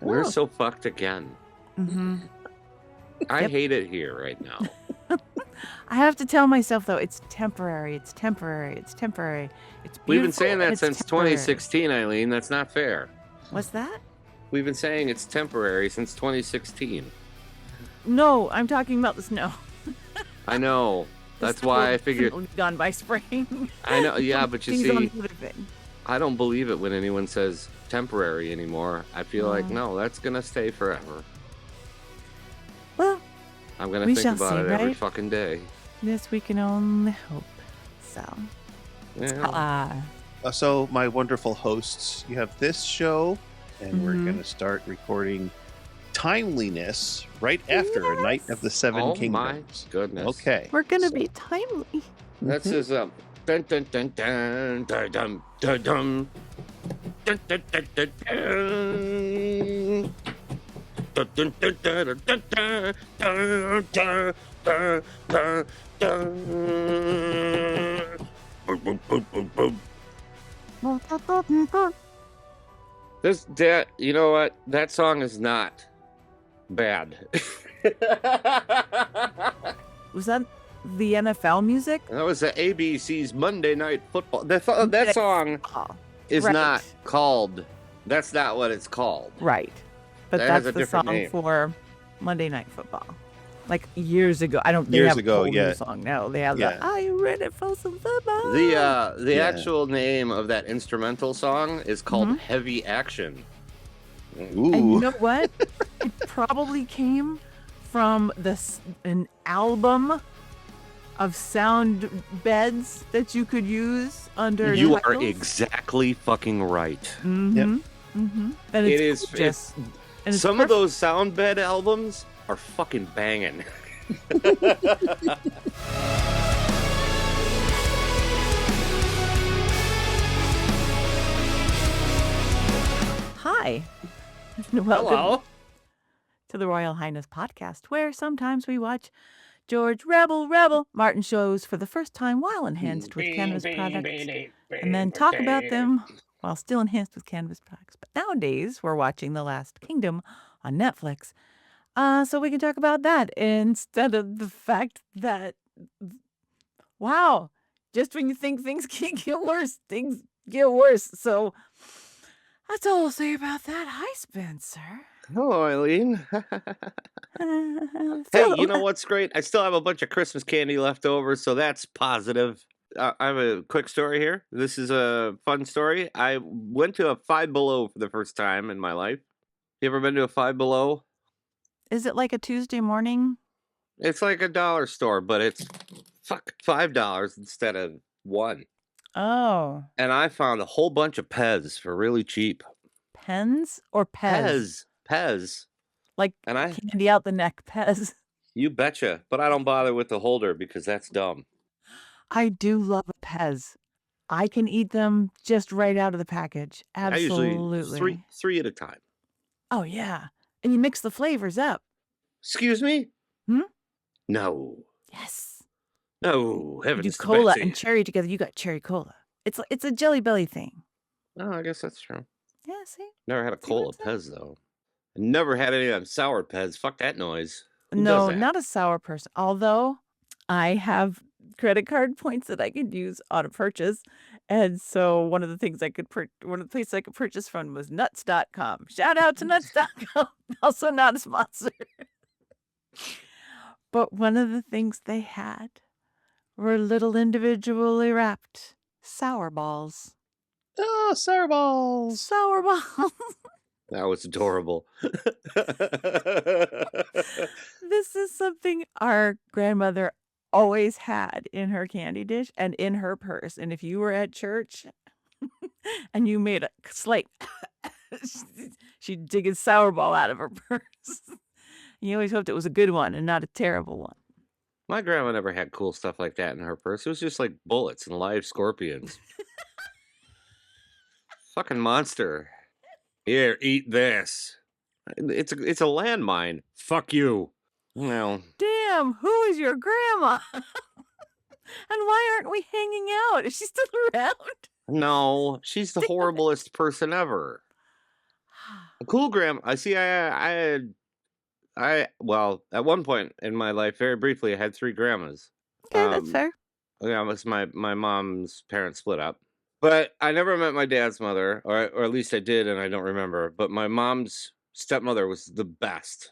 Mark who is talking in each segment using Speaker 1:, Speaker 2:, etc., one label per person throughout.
Speaker 1: We're so fucked again.
Speaker 2: Mm-hmm.
Speaker 1: I hate it here right now.
Speaker 2: I have to tell myself, though, it's temporary. It's temporary. It's temporary. It's beautiful.
Speaker 1: We've been saying that
Speaker 2: and
Speaker 1: since
Speaker 2: it's temporary.
Speaker 1: 2016, Eileen. That's not fair.
Speaker 2: What's that?
Speaker 1: We've been saying it's temporary since 2016.
Speaker 2: No, I'm talking about the snow.
Speaker 1: I know. That's why I figured.
Speaker 2: Gone by spring.
Speaker 1: I know. Yeah, but you see,
Speaker 2: On the other thing.
Speaker 1: I don't believe it when anyone says temporary anymore. I feel like, no, that's going to stay forever.
Speaker 2: Well,
Speaker 1: I'm going to think about it every fucking day.
Speaker 2: Yes, we can only hope. So.
Speaker 1: Yeah.
Speaker 3: So, my wonderful hosts, you have this show, and we're going to start recording Timeliness right after A Night of the Seven Kingdoms.
Speaker 1: My goodness.
Speaker 3: Okay.
Speaker 2: We're going to be timely.
Speaker 1: That's his dun dun dun dun dun dun dun dun dun dun dun dun dun. You know what? That song is not bad.
Speaker 2: Was that the NFL music?
Speaker 1: That was the ABC's Monday Night Football. That song is not called. That's not what it's called.
Speaker 2: Right. But that's the song for Monday Night Football. Like years ago. I don't think they have a whole new song now. They have the Are you ready for some football?
Speaker 1: The actual name of that instrumental song is called Heavy Action.
Speaker 3: Ooh.
Speaker 2: And you know what? It probably came from an album of sound beds that you could use under
Speaker 1: You
Speaker 2: titles.
Speaker 1: are exactly fucking right.
Speaker 2: Mm-hmm.
Speaker 3: Yep.
Speaker 2: Mm-hmm. And
Speaker 1: It is just some of those sound bed albums are fucking banging.
Speaker 2: Hi. Welcome
Speaker 1: Hello.
Speaker 2: to the Royal Highness podcast, where sometimes we watch George Rebel Martin shows for the first time while enhanced with Canvas products, and then talk about them while still enhanced with Canvas products. But nowadays, we're watching The Last Kingdom on Netflix, so we can talk about that instead of the fact that, wow, just when you think things can't get worse, things get worse. So that's all I'll say about that. Hi, Spencer.
Speaker 1: Hello, Eileen. Hey, you know what's great? I still have a bunch of Christmas candy left over, so that's positive. I have a quick story here. This is a fun story. I went to a Five Below for the first time in my life. You ever been to a Five Below?
Speaker 2: Is it like a Tuesday morning?
Speaker 1: It's like a dollar store, but it's $5 instead of $1.
Speaker 2: Oh.
Speaker 1: And I found a whole bunch of Pez for really cheap.
Speaker 2: Pens or Pez?
Speaker 1: Pez.
Speaker 2: Like candy out the neck Pez.
Speaker 1: You betcha. But I don't bother with the holder because that's dumb.
Speaker 2: I do love a Pez. I can eat them just right out of the package. Absolutely.
Speaker 1: I usually three at a time.
Speaker 2: Oh, yeah. And you mix the flavors up.
Speaker 1: Excuse me?
Speaker 2: Hmm?
Speaker 1: No.
Speaker 2: Yes.
Speaker 1: No. Heavens
Speaker 2: You do cola and cherry together. You got cherry cola. It's a Jelly Belly thing.
Speaker 1: Oh, I guess that's true.
Speaker 2: Yeah, see?
Speaker 1: Never had a cola Pez, though. Never had any of them sour Pez. Fuck that noise. Who
Speaker 2: No,
Speaker 1: does that?
Speaker 2: not a sour person. Although I have credit card points that I could use on a purchase. And so one of the things one of the places I could purchase from was nuts.com. Shout out to nuts.com. Also not a sponsor. But one of the things they had were little individually wrapped sour balls.
Speaker 3: Oh, sour balls.
Speaker 2: Sour balls.
Speaker 1: That was adorable.
Speaker 2: This is something our grandmother always had in her candy dish and in her purse. And if you were at church and you made a slate, she'd dig a sour ball out of her purse. You always hoped it was a good one and not a terrible one.
Speaker 1: My grandma never had cool stuff like that in her purse. It was just like bullets and live scorpions. Fucking monster. Here, eat this. It's a landmine. Fuck you. Well.
Speaker 2: Damn, who is your grandma? And why aren't we hanging out? Is she still around?
Speaker 1: No, she's the horriblest person ever. A cool grandma. I see. Well, at one point in my life, very briefly, I had 3 grandmas.
Speaker 2: Okay, that's fair.
Speaker 1: Yeah, it was my mom's parents split up. But I never met my dad's mother, or at least I did, and I don't remember. But my mom's stepmother was the best.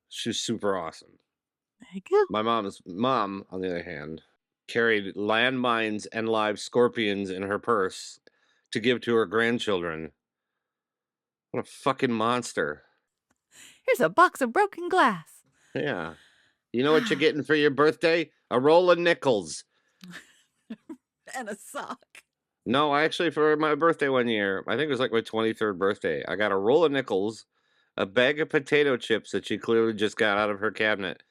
Speaker 1: She's super awesome.
Speaker 2: There you go.
Speaker 1: My mom's mom, on the other hand, carried landmines and live scorpions in her purse to give to her grandchildren. What a fucking monster.
Speaker 2: Here's a box of broken glass.
Speaker 1: Yeah. You know what you're getting for your birthday? A roll of nickels.
Speaker 2: And a sock.
Speaker 1: No, actually, for my birthday one year, I think it was like my 23rd birthday, I got a roll of nickels, a bag of potato chips that she clearly just got out of her cabinet,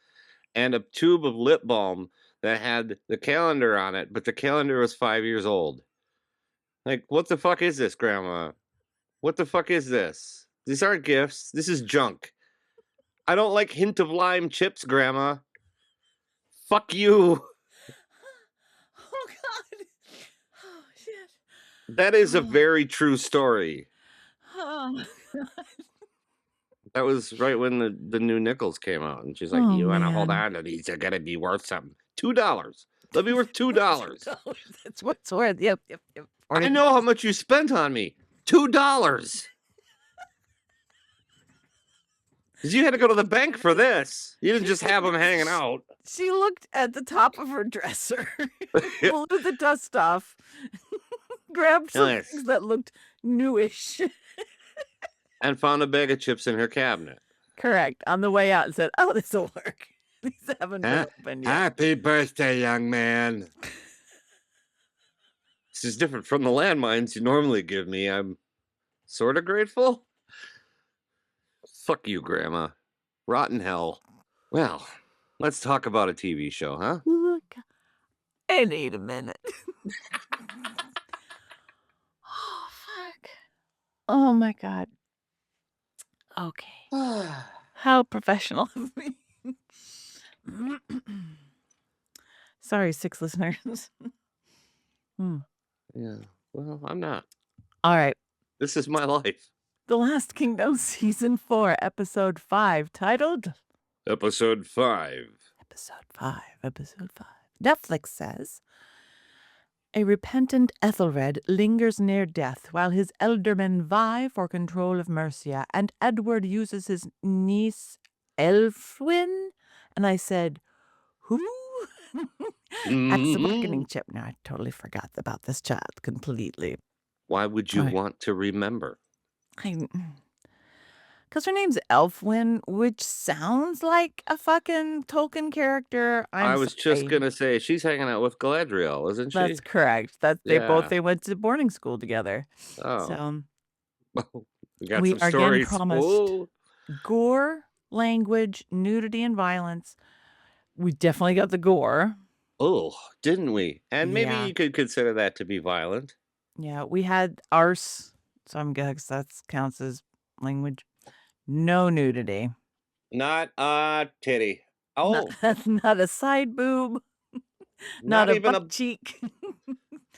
Speaker 1: and a tube of lip balm that had the calendar on it, but the calendar was 5 years old. Like, what the fuck is this, Grandma? What the fuck is this? These aren't gifts. This is junk. I don't like hint of lime chips, Grandma. Fuck you.
Speaker 2: Oh, God. Oh, shit.
Speaker 1: That is a very true story.
Speaker 2: Oh,
Speaker 1: That was right when the new nickels came out, and she's like,
Speaker 2: Oh,
Speaker 1: "You want to hold
Speaker 2: man.
Speaker 1: on to these? They're gonna be worth something. $2. They'll be worth $2.
Speaker 2: That's what it's worth. Yep.
Speaker 1: I know how much you spent on me. $2. Because you had to go to the bank for this. You didn't just have them hanging out.
Speaker 2: She looked at the top of her dresser, blew the dust off, grabbed some
Speaker 1: Nice.
Speaker 2: things that looked newish.
Speaker 1: And found a bag of chips in her cabinet.
Speaker 2: Correct. On the way out and said, "Oh, this will work." These haven't been opened yet.
Speaker 1: Happy birthday, young man. This is different from the landmines you normally give me. I'm sort of grateful. Fuck you, Grandma. Rotten hell. Well, let's talk about a TV show, huh?
Speaker 2: Look, I need a minute. Oh, fuck. Oh, my God. Okay. How professional of me. Sorry, 6 listeners.
Speaker 1: Yeah. Well, I'm not.
Speaker 2: All right.
Speaker 1: This is my life.
Speaker 2: The Last Kingdom, Season 4, Episode 5, titled
Speaker 1: Episode 5.
Speaker 2: Episode 5. Netflix says, a repentant Ethelred lingers near death while his eldermen vie for control of Mercia, and Edward uses his niece Elfwin. And I said, who? That's the marketing chip. Now, I totally forgot about this child completely.
Speaker 1: Why would you
Speaker 2: Right.
Speaker 1: want to remember?
Speaker 2: Because her name's Elfwin, which sounds like a fucking Tolkien character.
Speaker 1: I was just going to say, she's hanging out with Galadriel, isn't she?
Speaker 2: That's correct. They
Speaker 1: Yeah.
Speaker 2: went to boarding school together.
Speaker 1: Oh.
Speaker 2: So
Speaker 1: we got
Speaker 2: we
Speaker 1: some
Speaker 2: are again
Speaker 1: stories.
Speaker 2: promised
Speaker 1: Whoa.
Speaker 2: gore, language, nudity, and violence. We definitely got the gore.
Speaker 1: Oh, didn't we? And maybe
Speaker 2: Yeah.
Speaker 1: you could consider that to be violent.
Speaker 2: Yeah, we had arse. So I'm guessing that counts as language. No nudity.
Speaker 1: Not a titty. Oh,
Speaker 2: That's not a side boob. Not a
Speaker 1: even
Speaker 2: butt cheek.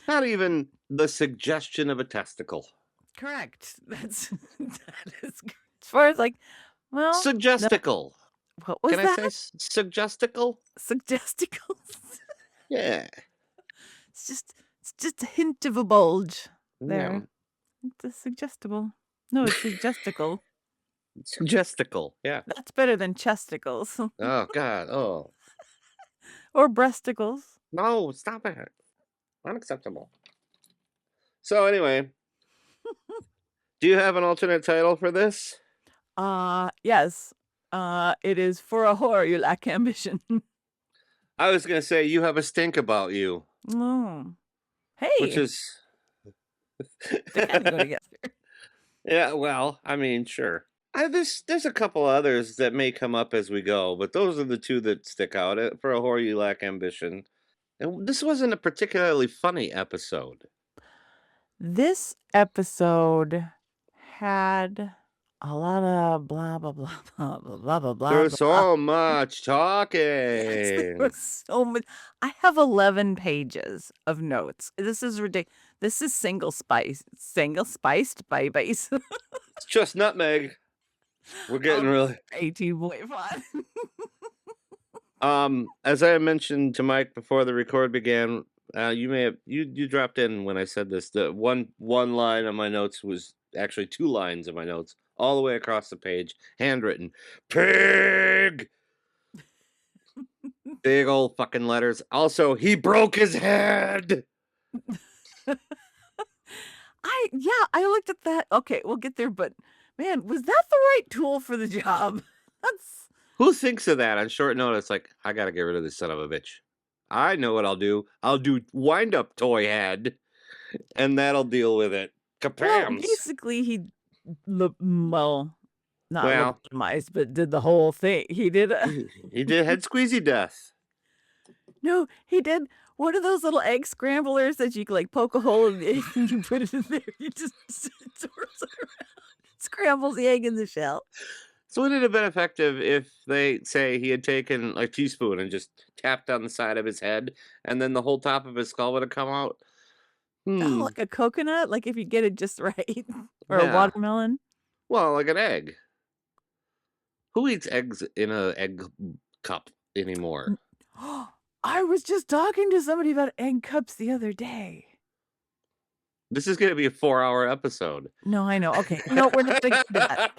Speaker 1: not even the suggestion of a testicle.
Speaker 2: Correct. That is as far as well.
Speaker 1: Suggesticle.
Speaker 2: What was
Speaker 1: Can
Speaker 2: that?
Speaker 1: I say suggesticle?
Speaker 2: Suggesticles.
Speaker 1: Yeah.
Speaker 2: It's just a hint of a bulge there.
Speaker 1: Yeah.
Speaker 2: It's a suggestible. No, it's suggesticle.
Speaker 1: Suggesticle. Yeah.
Speaker 2: That's better than chesticles
Speaker 1: Oh God. Oh
Speaker 2: or breasticles.
Speaker 1: no! Stop it. Unacceptable. So anyway, do you have an alternate title for this?
Speaker 2: Yes. It is For a Whore You Lack Ambition.
Speaker 1: I was gonna say you have a stink about you,
Speaker 2: Oh. Hey.
Speaker 1: which is
Speaker 2: They kind of go together.
Speaker 1: yeah. Well, I mean, sure. There's a couple others that may come up as we go, but those are the two that stick out. For a whore, you lack ambition. And this wasn't a particularly funny episode.
Speaker 2: This episode had A lot of blah, blah, blah, blah, blah, blah, blah, blah,
Speaker 1: There's
Speaker 2: blah.
Speaker 1: so much
Speaker 2: Yes, there
Speaker 1: talking.
Speaker 2: was so much. I have 11 pages of notes. This is ridiculous. This is single spiced babies.
Speaker 1: It's just nutmeg. We're getting
Speaker 2: Oh,
Speaker 1: really
Speaker 2: 18.5.
Speaker 1: as I mentioned to Mike before the record began, you may have you dropped in when I said this. The one line on my notes was actually 2 lines of my notes all the way across the page, handwritten. Pig. Big old fucking letters. Also, he broke his head.
Speaker 2: I looked at that. Okay, we'll get there, but man, was that the right tool for the job? That's
Speaker 1: Who thinks of that on short notice? Like, I gotta get rid of this son of a bitch. I know what I'll do. I'll do wind up toy head, and that'll deal with it.
Speaker 2: well,
Speaker 1: Kapams.
Speaker 2: basically he not
Speaker 1: Well,
Speaker 2: lobotomized, but did the whole thing. He did
Speaker 1: he did head squeezy death.
Speaker 2: no, he did one of those little egg scramblers that you like poke a hole in the egg and you put it in there. You just twirls it around, scrambles the egg in the shell.
Speaker 1: So would it have been effective if they say he had taken a teaspoon and just tapped on the side of his head, and then the whole top of his skull would have come out?
Speaker 2: Oh, like a coconut, like if you get it just right, or a
Speaker 1: Yeah.
Speaker 2: watermelon.
Speaker 1: Well, like an egg. Who eats eggs in a egg cup anymore?
Speaker 2: I was just talking to somebody about egg cups the other day.
Speaker 1: This is going to be a 4-hour episode.
Speaker 2: No, I know. Okay, no, we're not gonna get to that.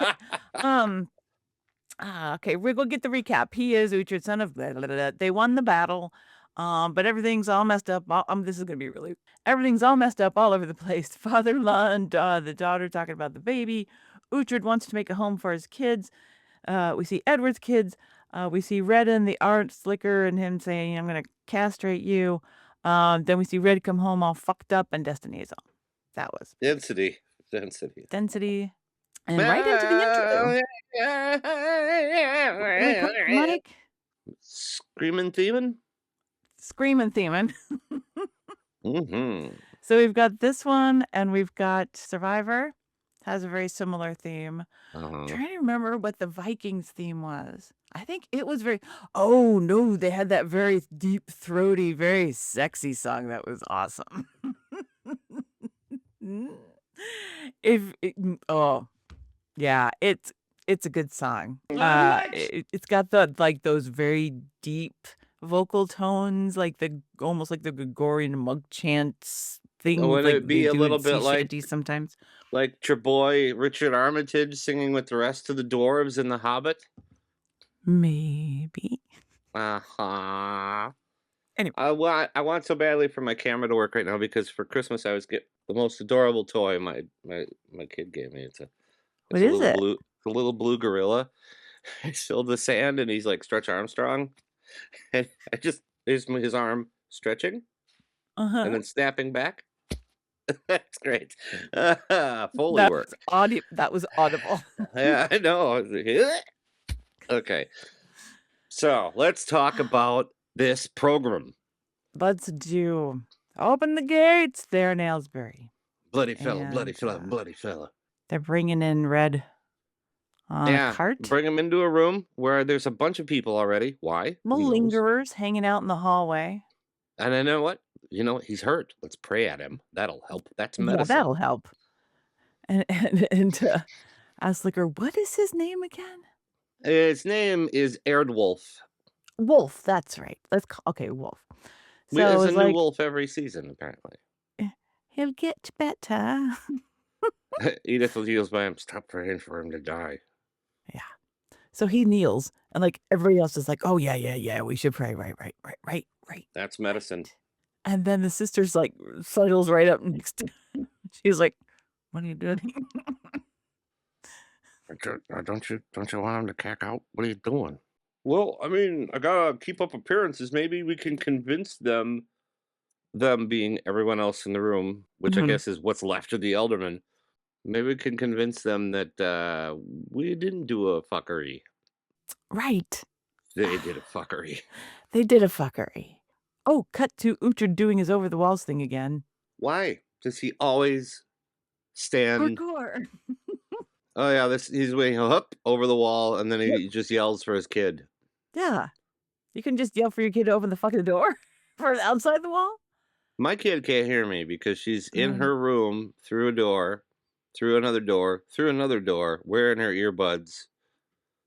Speaker 2: Okay, we're gonna get the recap. He is Uhtred, son of blah, blah, blah. They won the battle, but everything's all messed up. This is gonna be really. Everything's all messed up all over the place. Father-in-law and the daughter talking about the baby. Uhtred wants to make a home for his kids. We see Edward's kids. We see Red and the Arselicker and him saying, "I'm gonna castrate you." Then we see Red come home all fucked up, and Destiny is on. That was
Speaker 1: Density.
Speaker 2: and right into the intro. Really quick, Mike.
Speaker 1: Screaming theming?
Speaker 2: Screaming theming.
Speaker 1: Mm-hmm.
Speaker 2: So we've got this one, and we've got Survivor. Has a very similar theme. I'm trying to remember what the Vikings theme was. I think it was very. Oh no, they had that very deep, throaty, very sexy song that was awesome. Yeah, it's a good song. It's got those very deep vocal tones, like almost like the Gregorian monk chants thing.
Speaker 1: Would
Speaker 2: like
Speaker 1: it be
Speaker 2: they
Speaker 1: a
Speaker 2: do
Speaker 1: little
Speaker 2: in
Speaker 1: bit
Speaker 2: sea
Speaker 1: like
Speaker 2: shanties sometimes?
Speaker 1: like your boy Richard Armitage singing with the rest of the dwarves in The Hobbit?
Speaker 2: Maybe.
Speaker 1: Uh-huh.
Speaker 2: Anyway.
Speaker 1: I want so badly for my camera to work right now because for Christmas I always get the most adorable toy my kid gave me. It's a little blue gorilla. He's filled with sand and he's like Stretch Armstrong. And there's his arm stretching and then snapping back. That's great. Foley work.
Speaker 2: That was audible.
Speaker 1: Yeah, I know. Okay. So let's talk about this program.
Speaker 2: Let's do Open the Gates there in Aylesbury.
Speaker 1: Bloody fella.
Speaker 2: They're bringing in Red on a cart.
Speaker 1: Bring him into a room where there's a bunch of people already. Why?
Speaker 2: Malingerers hanging out in the hallway.
Speaker 1: And I know what? He's hurt. Let's pray at him. That'll help. That's medicine.
Speaker 2: Yeah, that'll help. And Arselicker, what is his name again?
Speaker 1: His name is Erdwulf.
Speaker 2: Wolf, that's right. Wolf. So
Speaker 1: there's a new wolf every season, apparently.
Speaker 2: He'll get better.
Speaker 1: Eadith kneels by him. Stop praying for him to die.
Speaker 2: Yeah. So he kneels, and like everybody else is like, "Oh yeah, we should pray." Right.
Speaker 1: That's medicine.
Speaker 2: And then the sister's like sidles right up next to him. She's like, "What are you doing?"
Speaker 1: Don't you want him to cack out? What are you doing? Well, I mean, I gotta keep up appearances. Maybe we can convince them being everyone else in the room, which I guess is what's left of the Eldermen. Maybe we can convince them that we didn't do a fuckery.
Speaker 2: Right.
Speaker 1: They did a fuckery.
Speaker 2: They did a fuckery. Oh, cut to Uhtred doing his over the walls thing again.
Speaker 1: Why does he always stand?
Speaker 2: Parkour.
Speaker 1: Oh yeah, he's waiting up over the wall, and then he
Speaker 2: Yep.
Speaker 1: just yells for his kid.
Speaker 2: Yeah. You can just yell for your kid to open the fucking door for outside the wall.
Speaker 1: My kid can't hear me because she's in
Speaker 2: Mm.
Speaker 1: her room through a door, through another door, through another door, wearing her earbuds.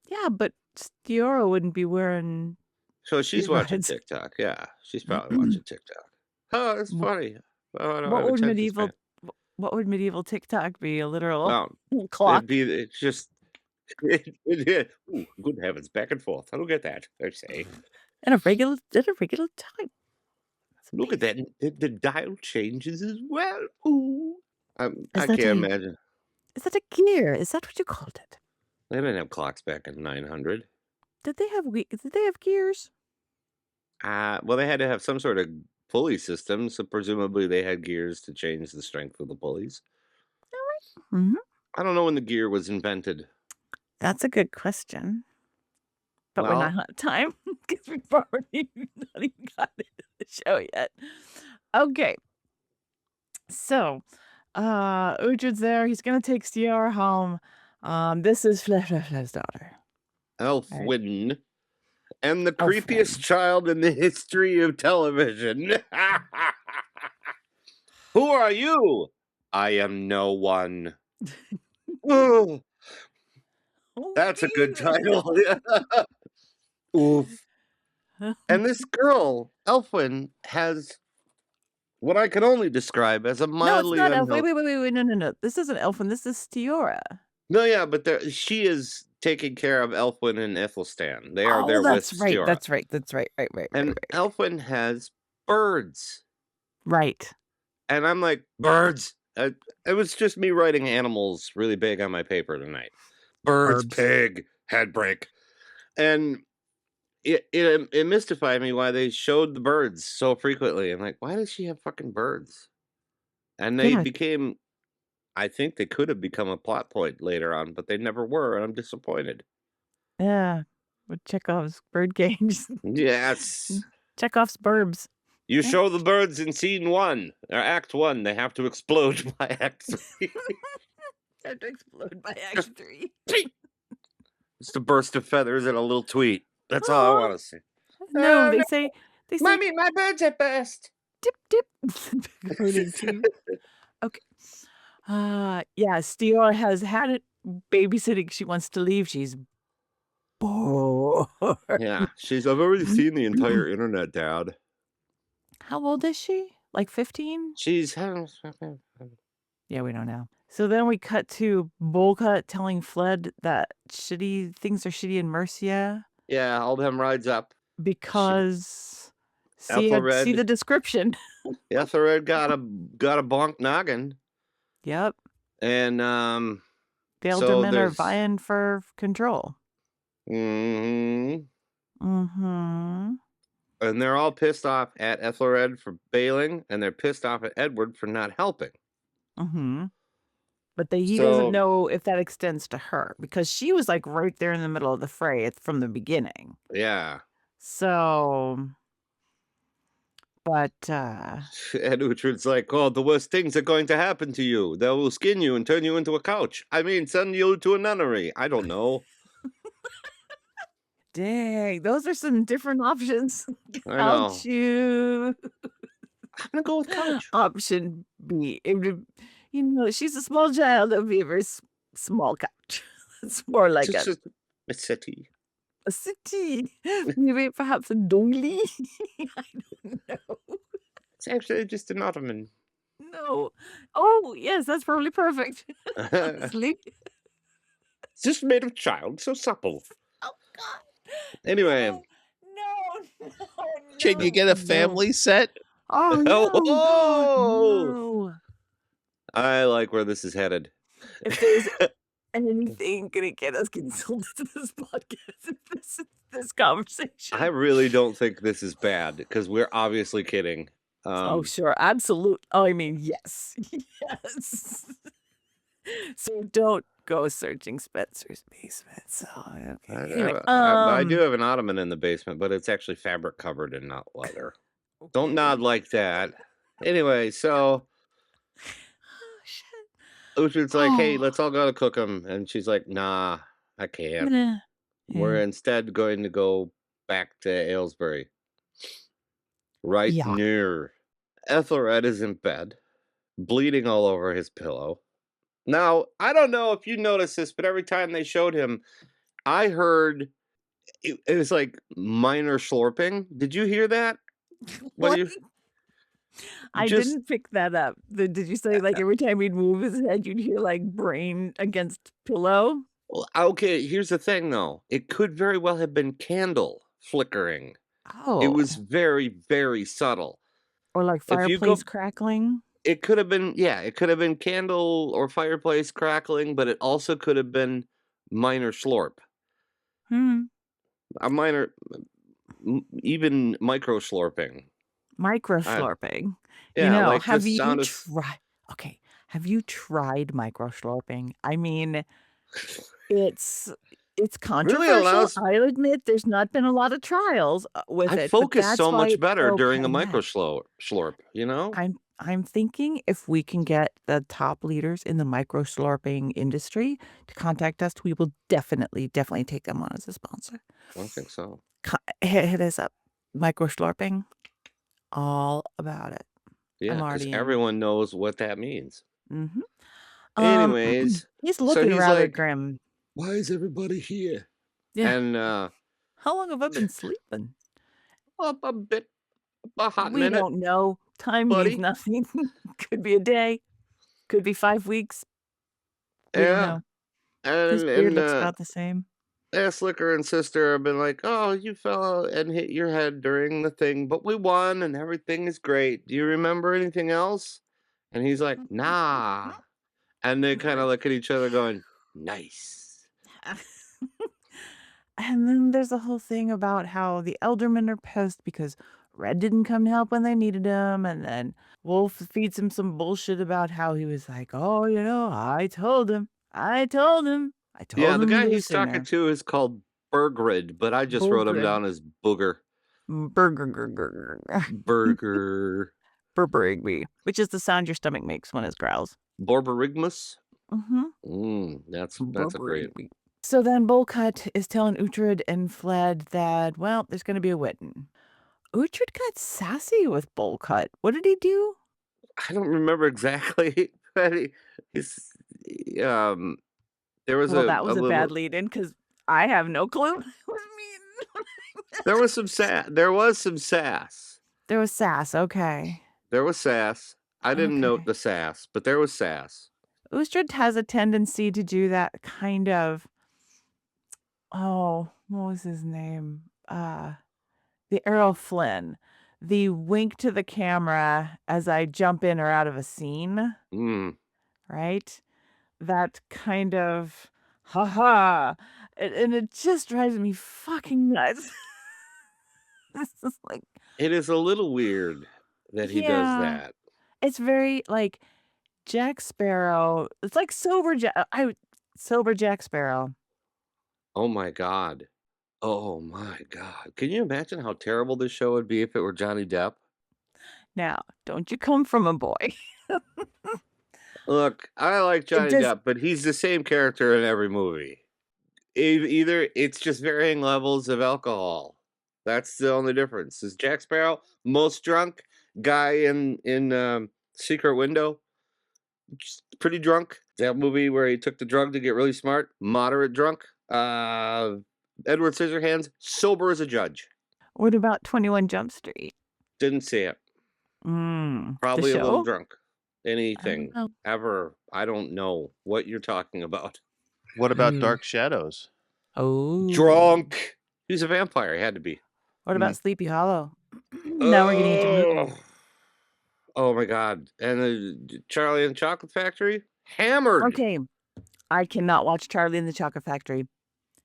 Speaker 2: Yeah, but Stiora wouldn't be wearing.
Speaker 1: So she's watching
Speaker 2: Earbuds.
Speaker 1: TikTok. Yeah, she's probably watching TikTok. Oh, it's funny. Oh, I don't
Speaker 2: What
Speaker 1: have
Speaker 2: would
Speaker 1: attention
Speaker 2: medieval?
Speaker 1: span.
Speaker 2: What would medieval TikTok be? A literal
Speaker 1: Well,
Speaker 2: clock?
Speaker 1: it's just. Ooh, good heavens, back and forth. Look at that. I say.
Speaker 2: At a regular time.
Speaker 1: Look at that. The dial changes as well. Ooh. I
Speaker 2: Is
Speaker 1: can't
Speaker 2: that a-
Speaker 1: imagine.
Speaker 2: Is that a gear? Is that what you called it?
Speaker 1: They didn't have clocks back in 900.
Speaker 2: Did they have gears?
Speaker 1: Well, they had to have some sort of pulley system, so presumably they had gears to change the strength of the pulleys.
Speaker 2: Mm-hmm.
Speaker 1: I don't know when the gear was invented.
Speaker 2: That's a good question. But we're not on time because we've already not even got into the show yet. Okay. So, Uhtred's there. He's gonna take Stiora home. This is Flef's daughter.
Speaker 1: Elfwin. And the
Speaker 2: Elfwin.
Speaker 1: creepiest child in the history of television. Who are you? I am no one. Oh, that's a good title. Oof. And this girl, Elfwin, has what I can only describe as a mildly
Speaker 2: No, it's not Elfwin. Wait. No. This isn't Elfwin. This is Stiora.
Speaker 1: No, yeah, but she is taking care of Elfwin and Ithelstan. They are there with Stiora.
Speaker 2: That's right. Right.
Speaker 1: And Elfwin has birds.
Speaker 2: Right.
Speaker 1: And I'm like, birds. It was just me writing animals really big on my paper tonight. Birds. Pig, head break. And it mystified me why they showed the birds so frequently. I'm like, why does she have fucking birds? And they became, I think they could have become a plot point later on, but they never were, and I'm disappointed.
Speaker 2: Yeah, with Chekhov's bird cage.
Speaker 1: Yes.
Speaker 2: Chekhov's burbs.
Speaker 1: You show the birds in scene 1, or act 1, they have to explode by act 3.
Speaker 2: They have to explode by act 3.
Speaker 1: Just a burst of feathers and a little tweet. That's all I want to see.
Speaker 2: No, they say,
Speaker 1: Mommy, my birds are burst.
Speaker 2: Dip. Okay. Yeah, Stiora has had it babysitting. She wants to leave. She's bored.
Speaker 1: Yeah, I've already seen the entire internet, Dad.
Speaker 2: How old is she? Like 15?
Speaker 1: She's...
Speaker 2: Yeah, we don't know. So then we cut to Bolka telling Fled that things are shitty in Mercia.
Speaker 1: Yeah, Aldhem rides up.
Speaker 2: Because see the description.
Speaker 1: Ethered got a bonk noggin.
Speaker 2: Yep.
Speaker 1: And
Speaker 2: the Eldermen are vying for control.
Speaker 1: Mm-hmm.
Speaker 2: Mm-hmm.
Speaker 1: And they're all pissed off at Ethered for bailing, and they're pissed off at Edward for not helping.
Speaker 2: Mm-hmm. But he doesn't know if that extends to her, because she was like right there in the middle of the fray from the beginning.
Speaker 1: Yeah.
Speaker 2: So, but
Speaker 1: and Uhtred's like, oh, the worst things are going to happen to you. They will skin you and turn you into a couch. I mean, send you to a nunnery. I don't know.
Speaker 2: Dang, those are some different options.
Speaker 1: I know.
Speaker 2: I'm
Speaker 1: gonna go with couch.
Speaker 2: Option B. It would, she's a small child. It would be a very small couch. It's more like
Speaker 1: a settee.
Speaker 2: A settee. Maybe perhaps a doily. I don't know.
Speaker 1: It's actually just an ottoman.
Speaker 2: No. Oh, yes, that's probably perfect. Honestly.
Speaker 1: It's just made of child, so supple.
Speaker 2: Oh, God.
Speaker 1: Anyway.
Speaker 2: No.
Speaker 3: Can you get a family set?
Speaker 2: Oh, no.
Speaker 1: Oh. I like where this is headed.
Speaker 2: If there's anything gonna get us consulted to this podcast, this conversation.
Speaker 1: I really don't think this is bad, because we're obviously kidding.
Speaker 2: Oh, sure. Absolutely. Oh, I mean, yes. Yes. So don't go searching Spencer's basement. So, okay. Anyway,
Speaker 1: I do have an ottoman in the basement, but it's actually fabric covered and not leather. Okay. Don't nod like that. Anyway, so Uhtred's like, hey, let's all go to cook them. And she's like, nah, I can't.
Speaker 2: Nah.
Speaker 1: We're
Speaker 2: Yeah.
Speaker 1: instead going to go back to Aylesbury. Right
Speaker 2: Yeah.
Speaker 1: near. Ethelred is in bed, bleeding all over his pillow. Now, I don't know if you noticed this, but every time they showed him, I heard it was like minor slurping. Did you hear that? When
Speaker 2: What?
Speaker 1: you
Speaker 2: I
Speaker 1: just
Speaker 2: didn't pick that up. Did you say like every time he'd move his head, you'd hear like brain against pillow?
Speaker 1: well, okay, here's the thing though. It could very well have been candle flickering. It
Speaker 2: Oh,
Speaker 1: was very, very subtle.
Speaker 2: or like
Speaker 1: If you
Speaker 2: fireplace
Speaker 1: go
Speaker 2: crackling?
Speaker 1: it could have been it could have been candle or fireplace crackling, but it also could have been minor slurp.
Speaker 2: Hmm.
Speaker 1: A minor even micro slurping.
Speaker 2: Micro
Speaker 1: I
Speaker 2: slurping.
Speaker 1: Yeah, like
Speaker 2: Have
Speaker 1: just
Speaker 2: you
Speaker 1: sound of
Speaker 2: tried? Okay, have you tried micro slurping? I mean, it's
Speaker 1: really
Speaker 2: controversial.
Speaker 1: allows
Speaker 2: I'll admit there's not been a lot of trials with
Speaker 1: I
Speaker 2: it, but
Speaker 1: focus
Speaker 2: that's
Speaker 1: so
Speaker 2: why
Speaker 1: much
Speaker 2: it's
Speaker 1: better
Speaker 2: so
Speaker 1: during a micro
Speaker 2: problematic.
Speaker 1: slurp, you know?
Speaker 2: I'm thinking if we can get the top leaders in the micro slurping industry to contact us, we will definitely take them on as a sponsor.
Speaker 1: I think so.
Speaker 2: Hit us up. Micro slurping, all about it.
Speaker 1: Yeah,
Speaker 2: I'm
Speaker 1: because
Speaker 2: already in.
Speaker 1: everyone knows what that means.
Speaker 2: Mhm.
Speaker 1: Anyways,
Speaker 2: He's
Speaker 1: so
Speaker 2: looking
Speaker 1: he's
Speaker 2: rather
Speaker 1: like,
Speaker 2: grim.
Speaker 1: why is everybody here?
Speaker 2: Yeah.
Speaker 1: And
Speaker 2: How long have I been sleeping?
Speaker 1: up a bit, a hot
Speaker 2: We
Speaker 1: minute,
Speaker 2: don't know. Time means
Speaker 1: buddy.
Speaker 2: nothing. Could be a day. Could be 5 weeks. We don't
Speaker 1: Yeah.
Speaker 2: know. His
Speaker 1: And
Speaker 2: beard looks about the same.
Speaker 1: Slicker and sister have been like, oh, you fell and hit your head during the thing, but we won and everything is great. Do you remember anything else? And he's like, nah. And they kind of look at each other going, nice.
Speaker 2: And then there's a whole thing about how the Eldermen are pissed because Red didn't come to help when they needed him. And then Wolf feeds him some bullshit about how he was like, oh, I told him. I told him. I
Speaker 1: Yeah,
Speaker 2: told
Speaker 1: the
Speaker 2: him to
Speaker 1: guy
Speaker 2: do a
Speaker 1: he's talking
Speaker 2: sooner.
Speaker 1: to is called Burgred, but I just wrote him
Speaker 2: Bulgrid.
Speaker 1: down as Booger.
Speaker 2: Burger.
Speaker 1: Burger.
Speaker 2: Burberigby, which is the sound your stomach makes when it growls.
Speaker 1: Borborygmus?
Speaker 2: Mm-hmm.
Speaker 1: That's a great.
Speaker 2: Burberigby. So then Bolcut is telling Uhtred and Fled that, well, there's going to be a wedding. Uhtred got sassy with Bolcut. What did he do?
Speaker 1: I don't remember exactly, but he's there was
Speaker 2: Well,
Speaker 1: a
Speaker 2: that was a
Speaker 1: little
Speaker 2: bad lead-in because I have no clue what it was mean.
Speaker 1: there was some sass.
Speaker 2: There was sass, okay.
Speaker 1: There was sass. I didn't note
Speaker 2: Okay.
Speaker 1: the sass, but there was sass.
Speaker 2: Uhtred has a tendency to do that kind of, what was his name? The Errol Flynn. The wink to the camera as I jump in or out of a scene, right? That kind of, ha. And it just drives me fucking nuts. This is like,
Speaker 1: It is a little weird that he does
Speaker 2: yeah,
Speaker 1: that.
Speaker 2: it's very like Jack Sparrow. It's like sober Jack Sparrow.
Speaker 1: Oh my god. Oh my god. Can you imagine how terrible this show would be if it were Johnny Depp?
Speaker 2: Now, don't you come from a boy.
Speaker 1: Look, I like Johnny
Speaker 2: does-
Speaker 1: Depp, but he's the same character in every movie. Either it's just varying levels of alcohol. That's the only difference. Is Jack Sparrow most drunk guy in Secret Window? Just pretty drunk. That movie where he took the drug to get really smart, moderate drunk. Edward Scissorhands, sober as a judge.
Speaker 2: What about 21 Jump Street?
Speaker 1: Didn't see it.
Speaker 2: The
Speaker 1: Probably a little
Speaker 2: show?
Speaker 1: drunk. Anything
Speaker 2: know.
Speaker 1: ever. I don't know what you're talking about.
Speaker 3: What about Dark Shadows?
Speaker 2: Oh.
Speaker 1: Drunk. He's a vampire. He had to be.
Speaker 2: What about Sleepy Hollow? Now we're getting into movies.
Speaker 1: Oh my god. And Charlie and the Chocolate Factory? Hammered.
Speaker 2: Okay. I cannot watch Charlie and the Chocolate Factory.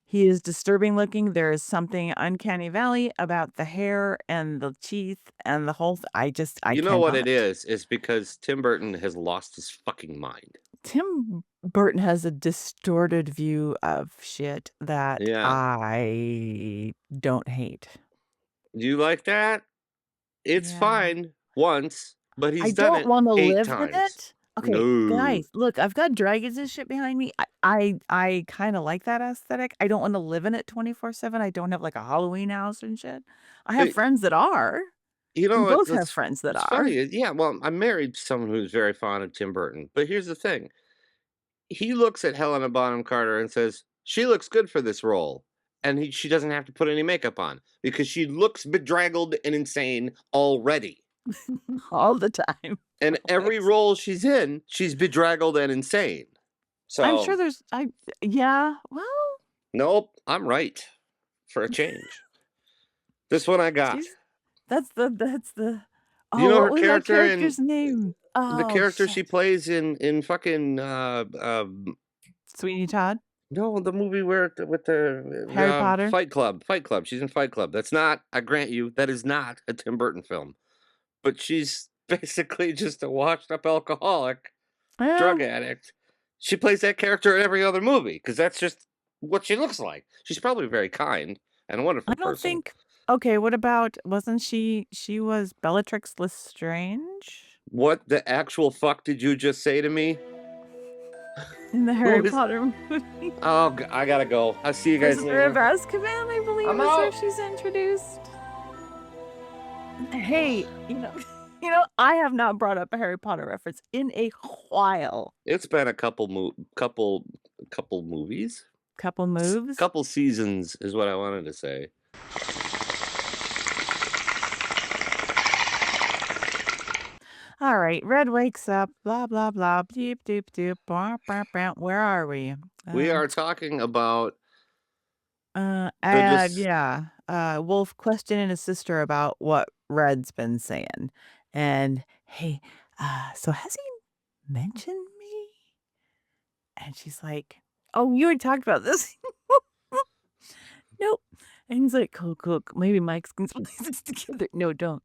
Speaker 2: He is disturbing looking. There is something uncanny valley about the hair and the teeth and the whole I
Speaker 1: You know what it is? It's because Tim Burton has lost his fucking mind.
Speaker 2: Tim Burton has a distorted view of shit that I don't hate.
Speaker 1: Do you like that? It's fine once, but he's done it 8 times.
Speaker 2: With it. Okay,
Speaker 1: No.
Speaker 2: guys, look, I've got dragons and shit behind me. I kind of like that aesthetic. I don't want to live in it 24/7. I don't have like a Halloween house and shit. I have
Speaker 1: It,
Speaker 2: friends that are.
Speaker 1: you
Speaker 2: We
Speaker 1: know,
Speaker 2: both have friends that
Speaker 1: it's
Speaker 2: are.
Speaker 1: funny. Yeah, well, I'm married to someone who's very fond of Tim Burton. But here's the thing. He looks at Helena Bonham Carter and says, "She looks good for this role." And she doesn't have to put any makeup on because she looks bedraggled and insane already.
Speaker 2: All the time.
Speaker 1: And every
Speaker 2: Always.
Speaker 1: role she's in, she's bedraggled and insane.
Speaker 2: I'm sure
Speaker 1: So,
Speaker 2: yeah, well,
Speaker 1: nope, I'm right for a change. This one I got.
Speaker 2: she's that's the
Speaker 1: You
Speaker 2: oh,
Speaker 1: know
Speaker 2: what
Speaker 1: her
Speaker 2: was that
Speaker 1: character in
Speaker 2: character's name?
Speaker 1: the
Speaker 2: Oh,
Speaker 1: character she
Speaker 2: shit.
Speaker 1: plays in fucking
Speaker 2: Sweeney Todd?
Speaker 1: no, the movie where with
Speaker 2: Harry
Speaker 1: the
Speaker 2: Potter?
Speaker 1: Fight Club. Fight Club. She's in Fight Club. That's not, I grant you, that is not a Tim Burton film. But she's basically just a washed up alcoholic,
Speaker 2: Yeah,
Speaker 1: drug addict. She plays that character in every other movie because that's just what she looks like. She's probably very kind and a
Speaker 2: I
Speaker 1: wonderful
Speaker 2: don't
Speaker 1: person.
Speaker 2: think okay, what about wasn't she was Bellatrix Lestrange
Speaker 1: What the actual fuck did you just say to me?
Speaker 2: in the
Speaker 1: Who
Speaker 2: Harry
Speaker 1: is?
Speaker 2: Potter movie?
Speaker 1: Oh, I gotta go. I'll see you guys
Speaker 2: Prisoner of
Speaker 1: later.
Speaker 2: Azkaban, I believe,
Speaker 1: I'm
Speaker 2: is where
Speaker 1: out.
Speaker 2: she's introduced. Hey, I have not brought up a Harry Potter reference in a while.
Speaker 1: It's been a couple movies,
Speaker 2: Couple moves.
Speaker 1: couple seasons is what I wanted to say.
Speaker 2: All right, Red wakes up, blah blah blah, deep doop doop, bah, bah, bah. Where are we?
Speaker 1: We are talking about just
Speaker 2: Yeah. Wolf questioning his sister about what Red's been saying. And hey, so has he mentioned me? And she's like, "Oh, you already talked about this." Nope. And he's like, "Cool, cool. Maybe Mike's can split this together." No, don't.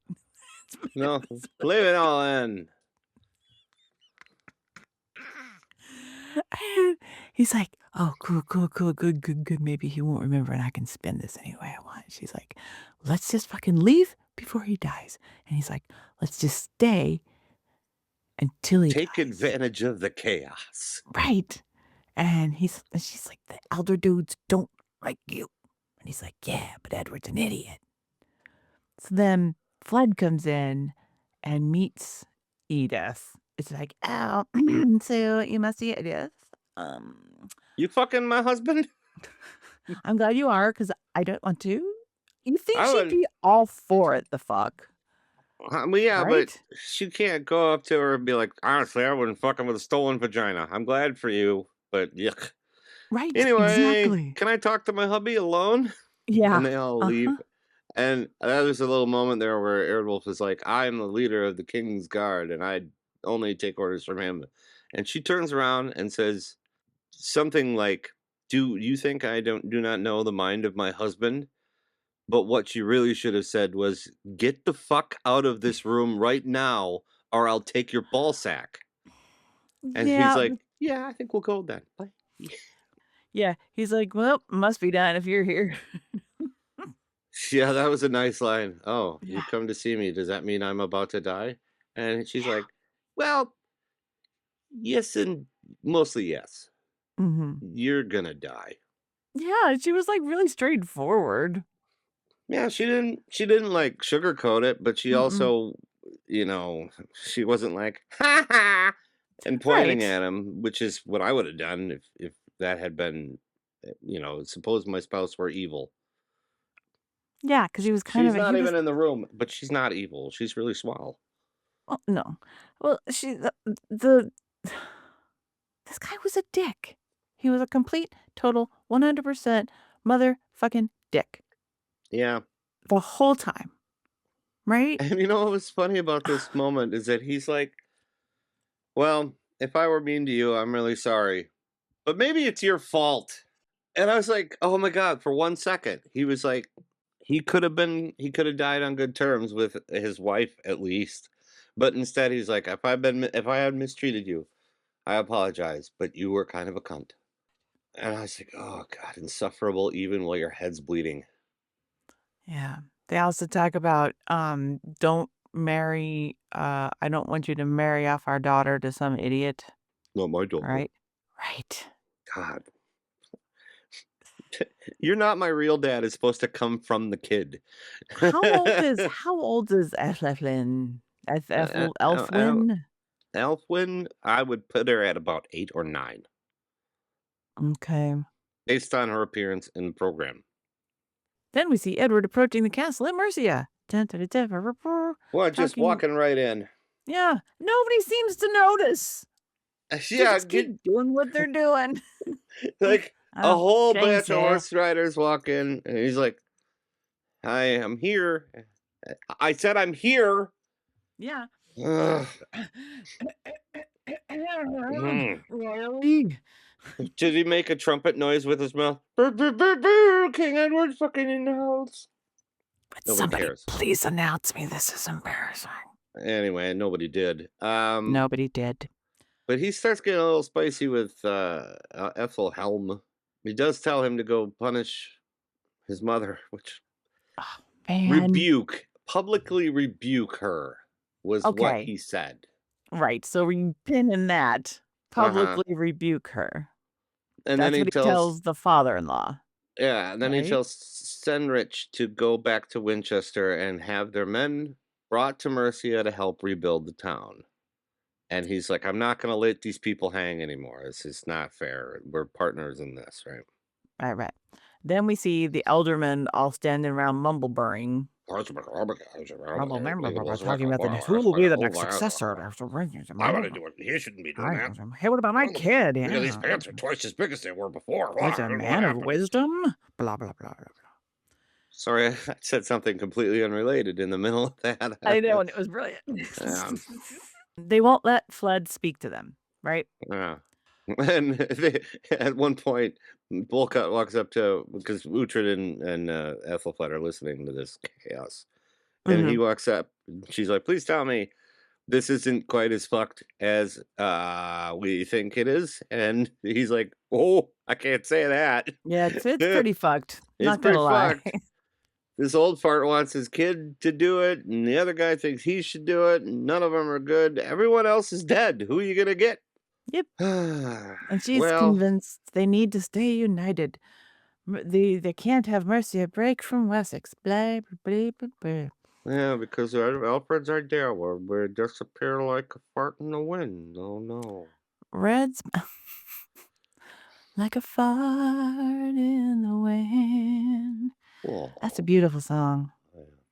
Speaker 1: no, leave it all in.
Speaker 2: And he's like, "Oh, cool, cool, cool, good, good, good. Maybe he won't remember and I can spend this any way I want." She's like, "Let's just fucking leave before he dies." And he's like, "Let's just stay until he
Speaker 1: Take
Speaker 2: dies."
Speaker 1: advantage of the chaos.
Speaker 2: Right. And she's like, "The elder dudes don't like you." And he's like, "Yeah, but Edward's an idiot." So then Flood comes in and meets Edith. It's like, "Oh, so you must be Edith.
Speaker 1: You fucking my husband?
Speaker 2: I'm glad you are, because I don't want to." You think
Speaker 1: I
Speaker 2: she'd
Speaker 1: would.
Speaker 2: be all for it, the fuck,
Speaker 1: Well, yeah, but
Speaker 2: right?
Speaker 1: she can't go up to her and be like, "Honestly, I wouldn't fuck him with a stolen vagina. I'm glad for you, but yuck."
Speaker 2: Right,
Speaker 1: Anyway,
Speaker 2: exactly.
Speaker 1: can I talk to my hubby alone?
Speaker 2: Yeah.
Speaker 1: And they all
Speaker 2: Uh-huh.
Speaker 1: leave. And there's a little moment there where Airwolf is like, "I am the leader of the King's Guard, and I only take orders from him." And she turns around and says something like, "Do you think I do not know the mind of my husband?" But what she really should have said was, "Get the fuck out of this room right now, or I'll take your ball sack." And he's
Speaker 2: Yeah,
Speaker 1: like, "Yeah, I think we'll go then. Bye."
Speaker 2: yeah. He's like, "Well, must be done if you're here."
Speaker 1: Yeah, that was a nice line. "Oh,
Speaker 2: Yeah.
Speaker 1: you've come to see me. Does that mean I'm about to die?" And she's
Speaker 2: Yeah.
Speaker 1: like, "Well, yes, and mostly yes.
Speaker 2: Mhm.
Speaker 1: You're gonna die."
Speaker 2: Yeah, she was, like, really straightforward.
Speaker 1: Yeah, she didn't like sugarcoat it, but she
Speaker 2: Mm-mm.
Speaker 1: also, she wasn't like, "Ha ha," and pointing
Speaker 2: Right.
Speaker 1: at him, which is what I would have done if that had been, suppose my spouse were evil.
Speaker 2: Yeah, because he was kind
Speaker 1: She's
Speaker 2: of he
Speaker 1: not
Speaker 2: was
Speaker 1: even in the room, but she's not evil. She's really small.
Speaker 2: well, no. Well, the this guy was a dick. He was a complete, total, 100% motherfucking dick
Speaker 1: Yeah.
Speaker 2: the whole time, right?
Speaker 1: And you know what was funny about this moment is that he's like, "Well, if I were mean to you, I'm really sorry. But maybe it's your fault." And I was like, "Oh my God," for 1 second. He was like, he could have died on good terms with his wife at least. But instead he's like, if I had mistreated you, I apologize, but you were kind of a cunt." And I was like, "Oh God, insufferable even while your head's bleeding."
Speaker 2: Yeah. They also talk about don't marry, I don't want you to marry off our daughter to some idiot,
Speaker 1: Not my daughter.
Speaker 2: right? Right.
Speaker 1: God. You're not my real dad is supposed to come from the kid.
Speaker 2: How old is Ethelflin? Elfwin?
Speaker 1: Elfwin, I would put her at about 8 or 9,
Speaker 2: Okay.
Speaker 1: based on her appearance in the program.
Speaker 2: Then we see Edward approaching the castle at Mercia.
Speaker 1: Well, just
Speaker 2: Talking-
Speaker 1: walking right in.
Speaker 2: Yeah, nobody seems to notice.
Speaker 1: Yeah,
Speaker 2: Just keep doing what they're doing.
Speaker 1: like a
Speaker 2: Oh,
Speaker 1: whole
Speaker 2: James
Speaker 1: batch of
Speaker 2: here.
Speaker 1: horse riders walk in, and he's like, "Hi, I'm here." I said, "I'm here."
Speaker 2: Yeah.
Speaker 1: Ugh.
Speaker 2: Royally.
Speaker 1: Did he make a trumpet noise with his mouth? Brr, brr, brr, brr, King Edward's fucking in the house.
Speaker 2: But
Speaker 1: Nobody
Speaker 2: somebody
Speaker 1: cares.
Speaker 2: please announce me. This is embarrassing.
Speaker 1: Anyway, nobody did.
Speaker 2: Nobody did.
Speaker 1: But he starts getting a little spicy with Ethelhelm. He does tell him to go punish his mother, which
Speaker 2: Man.
Speaker 1: publicly rebuke her was what
Speaker 2: Okay.
Speaker 1: he said.
Speaker 2: Right. So we pin in that. Publicly rebuke her.
Speaker 1: And
Speaker 2: That's
Speaker 1: then he
Speaker 2: what he tells the father-in-law.
Speaker 1: Yeah, and then he
Speaker 2: right?
Speaker 1: tells Senrich to go back to Winchester and have their men brought to Mercia to help rebuild the town. And he's like, I'm not going to let these people hang anymore. This is not fair. We're partners in this, right?
Speaker 2: Right. Then we see the eldermen all standing around mumbleburing. Talking about who will be the next successor after
Speaker 1: I'm going to do it. He shouldn't be doing that.
Speaker 2: Hey, what about my kid?
Speaker 1: Look at these pants are twice as big as they were before.
Speaker 2: He's a man of wisdom. Blah, blah, blah, blah, blah.
Speaker 1: Sorry, I said something completely unrelated in the middle of that.
Speaker 2: I know, and it was brilliant.
Speaker 1: Yeah.
Speaker 2: They won't let Fled speak to them, right?
Speaker 1: Yeah. And at one point, Bolcott walks up to, because Uhtred and Ethelflaed are listening to this chaos. And he walks up, and she's like, please tell me this isn't quite as fucked as we think it is. And he's like, oh, I can't say that.
Speaker 2: Yeah, it's pretty fucked.
Speaker 1: It's
Speaker 2: Not
Speaker 1: pretty
Speaker 2: gonna lie.
Speaker 1: fucked. This old fart wants his kid to do it, and the other guy thinks he should do it, and none of them are good. Everyone else is dead. Who are you gonna get?
Speaker 2: Yep. And she's convinced they need to stay united. They can't have Mercia break from Wessex. Blah, blah, blah, blah.
Speaker 1: Yeah, because Alfred's our dare. We disappear like a fart in the wind. Oh no.
Speaker 2: Red's like a fart in the wind.
Speaker 1: Whoa.
Speaker 2: That's a beautiful song.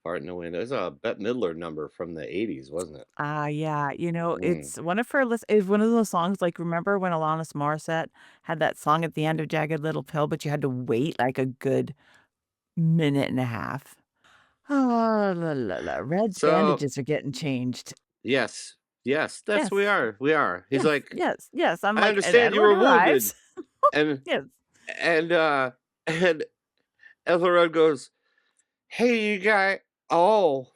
Speaker 1: Fart in the wind. That's a Bette Midler number from the 80s, wasn't it?
Speaker 2: Yeah. You know, it's one of her it's one of those songs, like, remember when Alanis Morissette had that song at the end of Jagged Little Pill, but you had to wait like a good minute and a half. Oh, la, la, la. Red's bandages are getting changed.
Speaker 1: Yes. That's we are. He's like,
Speaker 2: yes. I'm
Speaker 1: I
Speaker 2: like,
Speaker 1: understand you were wounded. And
Speaker 2: yes.
Speaker 1: And Ethelred goes, hey, you guy. Oh.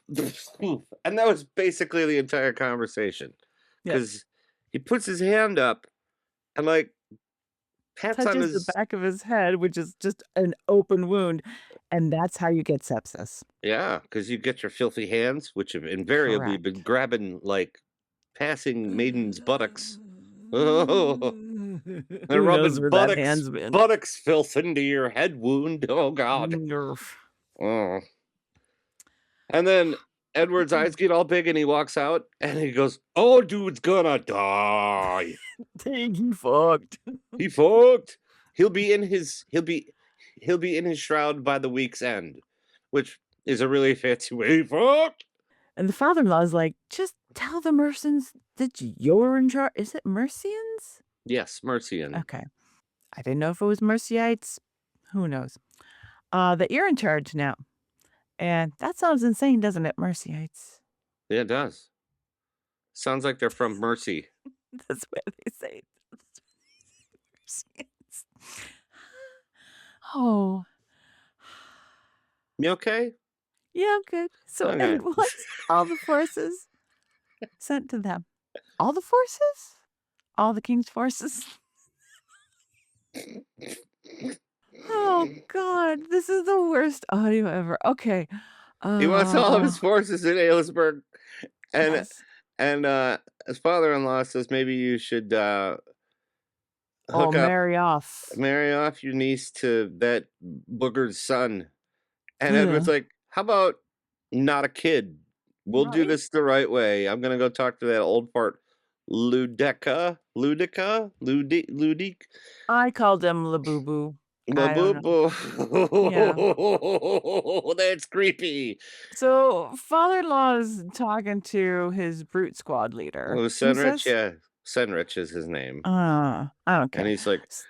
Speaker 1: And that was basically the entire conversation. Because he puts his hand up and like pats on his
Speaker 2: the back of his head, which is just an open wound. And that's how you get sepsis.
Speaker 1: Yeah, because you get your filthy hands, which have invariably been grabbing, like, passing maidens' buttocks. Oh, they're rubbing buttocks filth into your head wound. Oh, God. Oh. And then Edward's eyes get all big and he walks out and he goes, oh, dude's gonna die.
Speaker 2: He fucked.
Speaker 1: He fucked. He'll be in his shroud by the week's end, which is a really fancy way. Fuck.
Speaker 2: And the father-in-law is like, just tell the Mercians that you're in charge. Is it Mercians?
Speaker 1: Yes, Mercian.
Speaker 2: Okay. I didn't know if it was Merciites. Who knows? That you're in charge now. And that sounds insane, doesn't it, Merciites?
Speaker 1: Yeah, it does. Sounds like they're from Mercy.
Speaker 2: That's what they say. Mercians. Oh.
Speaker 1: You okay?
Speaker 2: Yeah, I'm good. So
Speaker 1: Okay.
Speaker 2: and what's all the forces sent to them? All the forces? All the king's forces? Oh, God. This is the worst audio ever. Okay.
Speaker 1: He wants all of his
Speaker 2: Oh,
Speaker 1: forces in Aylesburg, and
Speaker 2: yes.
Speaker 1: and his father-in-law says maybe you should
Speaker 2: Oh,
Speaker 1: hook up,
Speaker 2: marry
Speaker 1: marry off your niece to that booger's son. And Edward's
Speaker 2: off.
Speaker 1: like, how about not a kid? We'll do
Speaker 2: Right.
Speaker 1: this the right way. I'm gonna go talk to that old fart Ludic.
Speaker 2: I called him Labubu. I don't know.
Speaker 1: Boo.
Speaker 2: Yeah.
Speaker 1: That's creepy.
Speaker 2: So father-in-law is talking to his brute squad leader.
Speaker 1: Oh,
Speaker 2: And he
Speaker 1: Senrich,
Speaker 2: says,
Speaker 1: yeah. Senrich is his name.
Speaker 2: okay.
Speaker 1: And he's like,
Speaker 2: S-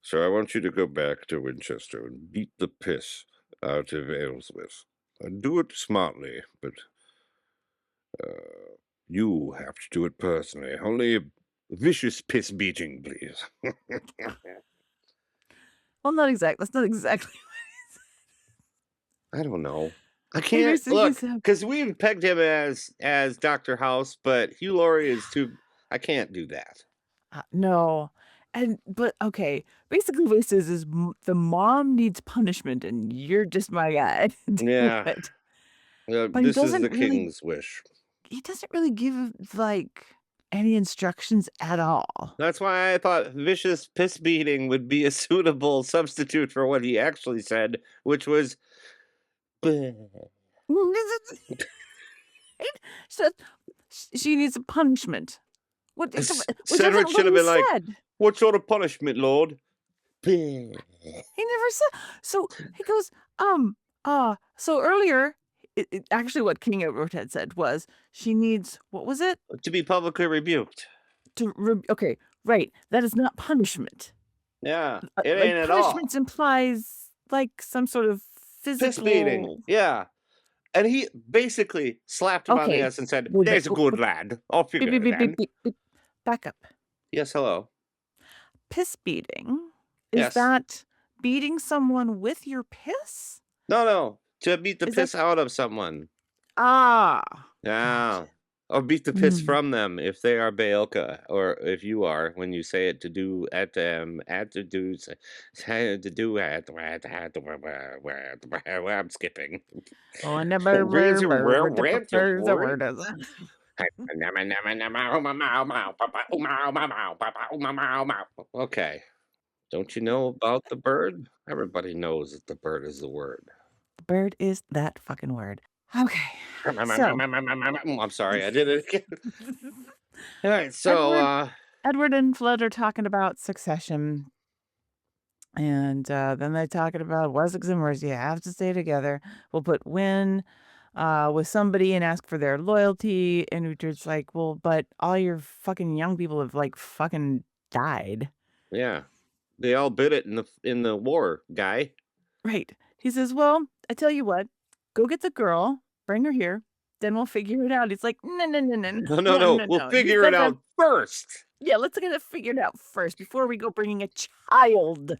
Speaker 1: so I want you to go back to Winchester and beat the piss out of Aylesworth. And do it smartly, but you have to do it personally. Only a vicious piss beating, please.
Speaker 2: Well, not exactly. That's not exactly.
Speaker 1: I don't know. I
Speaker 2: He
Speaker 1: can't
Speaker 2: basically
Speaker 1: look
Speaker 2: said,
Speaker 1: because we've pegged him as Dr. House, but Hugh Laurie is too. I can't do that.
Speaker 2: no. But okay. Basically, what he says is the mom needs punishment, and you're just my guy to do
Speaker 1: Yeah,
Speaker 2: it. But
Speaker 1: this is the king's wish.
Speaker 2: he doesn't really give like any instructions at all.
Speaker 1: That's why I thought vicious piss beating would be a suitable substitute for what he actually said, which was. "Bleh."
Speaker 2: So she needs a punishment. Which
Speaker 1: Cedric
Speaker 2: isn't
Speaker 1: should
Speaker 2: what
Speaker 1: have
Speaker 2: he
Speaker 1: been like,
Speaker 2: said.
Speaker 1: "What sort of punishment, Lord?"
Speaker 2: He never said. So he goes, so earlier, actually what King Uhtred said was she needs, what was it?
Speaker 1: To be publicly rebuked.
Speaker 2: Okay, right. That is not punishment.
Speaker 1: Yeah, it
Speaker 2: Like
Speaker 1: ain't at all.
Speaker 2: punishment implies like some sort of
Speaker 1: Piss beating.
Speaker 2: physical.
Speaker 1: Yeah. And he basically slapped him on the
Speaker 2: Okay.
Speaker 1: ass and said,
Speaker 2: Wait a
Speaker 1: "There's a
Speaker 2: minute.
Speaker 1: good lad. I'll
Speaker 2: Beep,
Speaker 1: figure
Speaker 2: beep,
Speaker 1: it
Speaker 2: beep, beep,
Speaker 1: then."
Speaker 2: beep, beep. Back up.
Speaker 1: Yes, hello.
Speaker 2: Piss beating? Is
Speaker 1: Yes.
Speaker 2: that beating someone with your piss?
Speaker 1: No. To beat the
Speaker 2: Is that
Speaker 1: piss out of someone.
Speaker 2: ah?
Speaker 1: Yeah. Or beat the piss from them if they are Baelka, or if you are, when you say it to do at to do to do at I'm skipping.
Speaker 2: Oh, and a bird,
Speaker 1: Where's your
Speaker 2: word is a word.
Speaker 1: Okay. Don't you know about the bird? Everybody knows that the bird is the word.
Speaker 2: The bird is that fucking word. Okay, so
Speaker 1: I'm sorry, I did it again. All right, so
Speaker 2: Edward and Flood are talking about succession. And then they're talking about Wessex and Mercia have to stay together. We'll put Wynn with somebody and ask for their loyalty. And Uhtred's like, well, but all your fucking young people have like fucking died.
Speaker 1: yeah, they all bid it in the war, guy.
Speaker 2: Right. He says, well, I tell you what, go get the girl, bring her here, then we'll figure it out. He's like,
Speaker 1: No. We'll figure it out first.
Speaker 2: Yeah, let's get it figured out first before we go bringing a child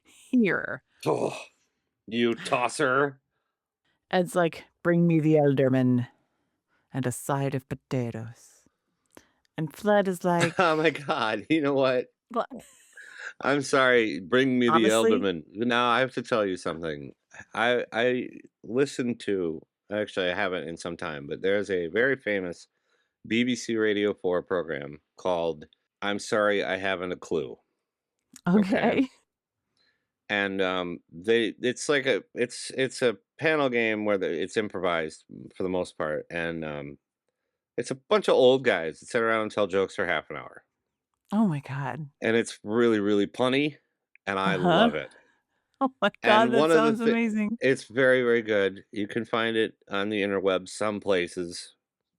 Speaker 2: here.
Speaker 1: Oh, you tosser.
Speaker 2: Ed's like, bring me the elderman and a side of potatoes. And Flood is like,
Speaker 1: Oh my God! You know what?
Speaker 2: what?
Speaker 1: I'm sorry. Bring me the
Speaker 2: Honestly?
Speaker 1: Elderman. Now I have to tell you something. I listened to. Actually, I haven't in some time, but there's a very famous BBC Radio 4 program called "I'm Sorry, I Haven't a Clue."
Speaker 2: Okay.
Speaker 1: And it's like it's a panel game where it's improvised for the most part, and it's a bunch of old guys that sit around and tell jokes for half an hour.
Speaker 2: Oh my God.
Speaker 1: And it's really, really punny, and I love it.
Speaker 2: Oh my God,
Speaker 1: And
Speaker 2: that sounds amazing.
Speaker 1: it's very, very good. You can find it on the interwebs some places,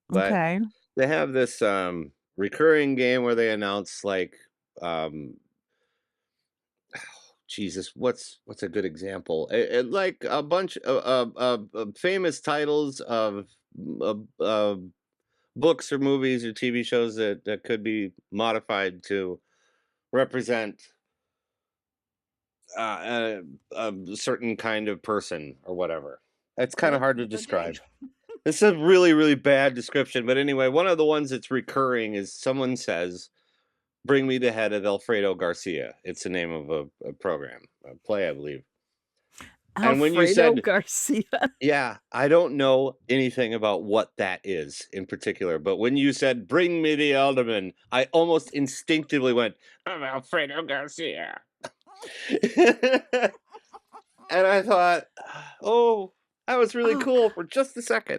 Speaker 1: but
Speaker 2: Okay.
Speaker 1: they have this recurring game where they announce like Jesus, what's a good example? Like a bunch of famous titles of books or movies or TV shows that could be modified to represent a certain kind of person or whatever. It's kind of hard to describe. This is a really, really bad description, but anyway, one of the ones that's recurring is someone says, "Bring me the head of Alfredo Garcia." It's the name of a program, a play, I believe. And when you
Speaker 2: Alfredo
Speaker 1: said,
Speaker 2: Garcia.
Speaker 1: yeah, I don't know anything about what that is in particular, but when you said, bring me the alderman, I almost instinctively went, I'm Alfredo Garcia. And I thought, oh, that was really
Speaker 2: Oh,
Speaker 1: cool for just a second.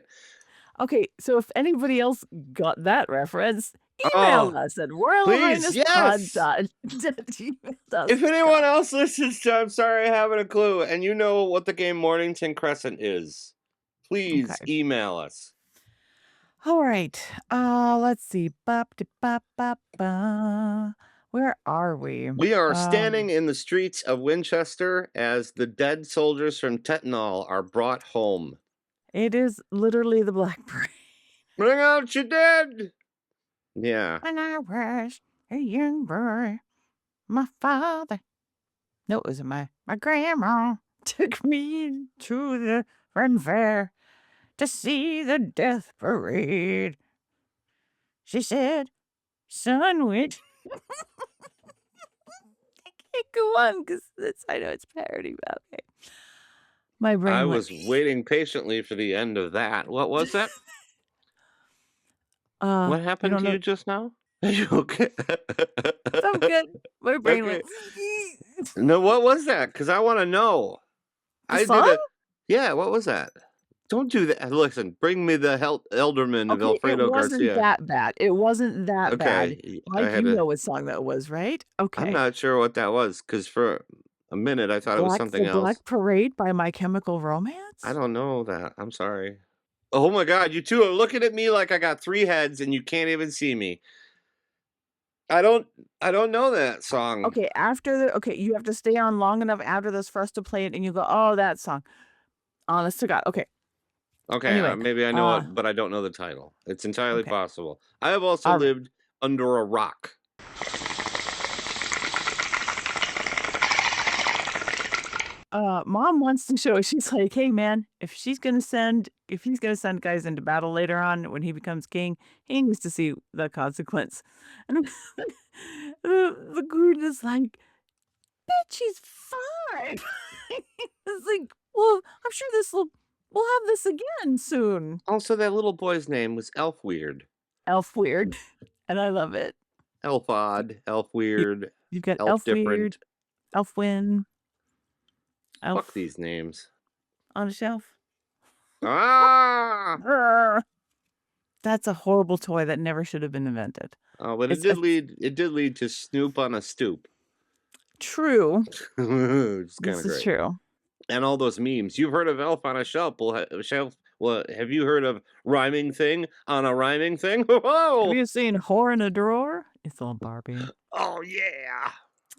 Speaker 2: okay, so if anybody else got that reference, email
Speaker 1: Oh,
Speaker 2: us at Royal
Speaker 1: please,
Speaker 2: Highness
Speaker 1: yes. If anyone
Speaker 2: Pod.
Speaker 1: else listens to I'm sorry I haven't a clue, and you know what the game Mornington Crescent is, please
Speaker 2: Okay.
Speaker 1: email us.
Speaker 2: All right. Let's see. Ba. Where are we?
Speaker 1: We are standing in the streets of Winchester as the dead soldiers from Tetanol are brought home.
Speaker 2: It is literally the Black Parade.
Speaker 1: Bring out your dead! Yeah.
Speaker 2: When I was a young boy, my father, no, it wasn't my grandma took me to the Fun Fair to see the death parade. She said, son, which I can't go on because I know it's parody, but okay. My brain
Speaker 1: I
Speaker 2: went.
Speaker 1: was waiting patiently for the end of that. What was that? What happened to
Speaker 2: know.
Speaker 1: you just now? Are you okay?
Speaker 2: I'm good. My brain
Speaker 1: Okay.
Speaker 2: went.
Speaker 1: No, what was that? Because I want to know.
Speaker 2: The song?
Speaker 1: Yeah, what was that? Don't do that. Listen, bring me the Elderman of
Speaker 2: Okay, it
Speaker 1: Alfredo
Speaker 2: wasn't
Speaker 1: Garcia.
Speaker 2: that bad. It wasn't that bad.
Speaker 1: Okay,
Speaker 2: Mike, you know what song that was, right? Okay.
Speaker 1: I'm not sure what that was because for a minute I thought it was something
Speaker 2: The
Speaker 1: else.
Speaker 2: Black Parade by My Chemical Romance?
Speaker 1: I don't know that. I'm sorry. Oh my God, you two are looking at me like I got 3 heads and you can't even see me. I don't know that song.
Speaker 2: Okay, you have to stay on long enough after this for us to play it, and you go, oh, that song. Honest to God. Okay.
Speaker 1: Okay,
Speaker 2: Anyway,
Speaker 1: maybe I know it, but I don't know the title. It's entirely
Speaker 2: okay.
Speaker 1: possible. I have also lived under a rock.
Speaker 2: Mom wants to show. She's like, hey man, if he's gonna send guys into battle later on when he becomes king, he needs to see the consequence. And the goon is like, bitch, he's 5. It's like, well, I'm sure we'll have this again soon.
Speaker 1: Also, that little boy's name was Elf Weird.
Speaker 2: Elf Weird, and I love it.
Speaker 1: Elf Odd, Elf Weird.
Speaker 2: You've got
Speaker 1: Elf Different.
Speaker 2: Weird, Elf Win.
Speaker 1: Fuck these names.
Speaker 2: On a shelf.
Speaker 1: Ah!
Speaker 2: That's a horrible toy that never should have been invented.
Speaker 1: Oh, but it did lead to Snoop on a Stoop.
Speaker 2: True.
Speaker 1: It's kind
Speaker 2: This
Speaker 1: of
Speaker 2: is
Speaker 1: great.
Speaker 2: true.
Speaker 1: And all those memes. You've heard of Elf on a Shelf? Well, have you heard of rhyming thing on a rhyming thing? Whoa!
Speaker 2: Have you seen Whore in a Drawer? It's all Barbie.
Speaker 1: Oh yeah.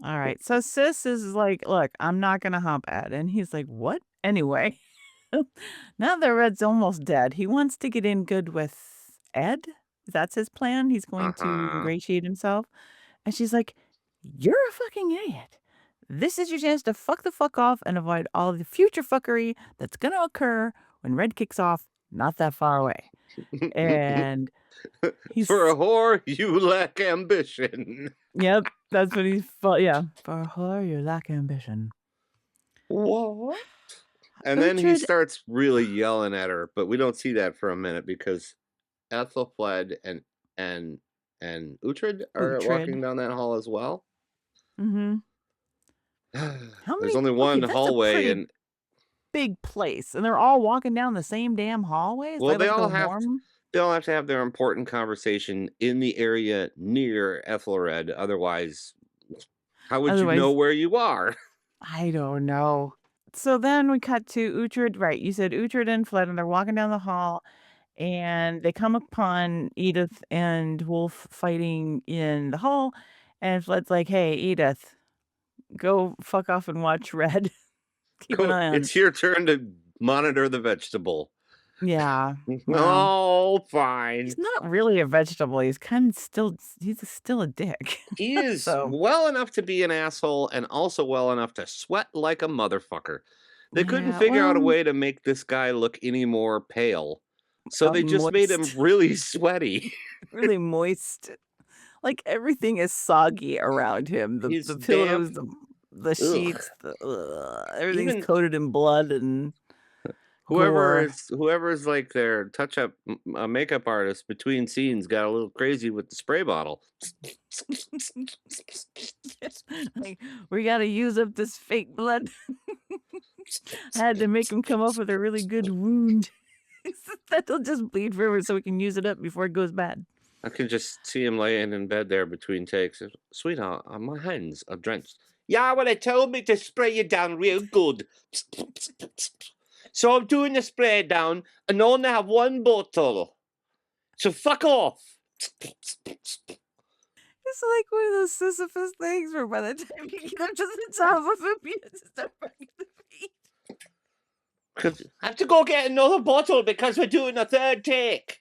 Speaker 2: All right. So Sis is like, look, I'm not gonna hump Ed. And he's like, what? Anyway. Now that Red's almost dead, he wants to get in good with Ed. That's his plan. He's going to ingratiate himself. And she's like, you're a fucking idiot. This is your chance to fuck the fuck off and avoid all the future fuckery that's going to occur when Red kicks off not that far away. And he's...
Speaker 1: For a whore, you lack ambition.
Speaker 2: Yep, that's what he's... Yeah, for a whore, you lack ambition.
Speaker 1: What? And then he starts really yelling at her, but we don't see that for a minute because Ethelfled and Uhtred are walking down that hall as well.
Speaker 2: Mm-hmm.
Speaker 1: There's only one hallway and
Speaker 2: big place, and they're all walking down the same damn hallway.
Speaker 1: Well, they all have to have their important conversation in the area near Ethelred. Otherwise, how would you know where you are?
Speaker 2: I don't know. So then we cut to Uhtred. Right, you said Uhtred and Fled, and they're walking down the hall, and they come upon Eadith and Wolf fighting in the hall, and Fled's like, "Hey, Eadith, go fuck off and watch Red. Keep an eye on.
Speaker 1: It's your turn to monitor the vegetable."
Speaker 2: Yeah.
Speaker 1: Oh, fine.
Speaker 2: He's not really a vegetable. He's still a dick.
Speaker 1: He is well enough to be an asshole and also well enough to sweat like a motherfucker. They couldn't figure out a way to make this guy look any more pale. So they just made him really sweaty.
Speaker 2: Really moist. Like everything is soggy around him. The pillows, the sheets, everything's
Speaker 1: Even
Speaker 2: coated in blood and
Speaker 1: whoever
Speaker 2: gore.
Speaker 1: is like their touch-up makeup artist between scenes got a little crazy with the spray bottle.
Speaker 2: Like, we gotta use up this fake blood. I had to make him come up with a really good wound. That'll just bleed forever so we can use it up before it goes bad.
Speaker 1: I can just see him laying in bed there between takes. Sweetheart, my hands are drenched. Yeah, well, they told me to spray you down real good. So I'm doing the spray down and only have one bottle. So fuck off.
Speaker 2: It's like one of those Sisyphus things where by the time you get up to the top of it, you have to start back at the feet.
Speaker 1: I have to go get another bottle because we're doing a third take.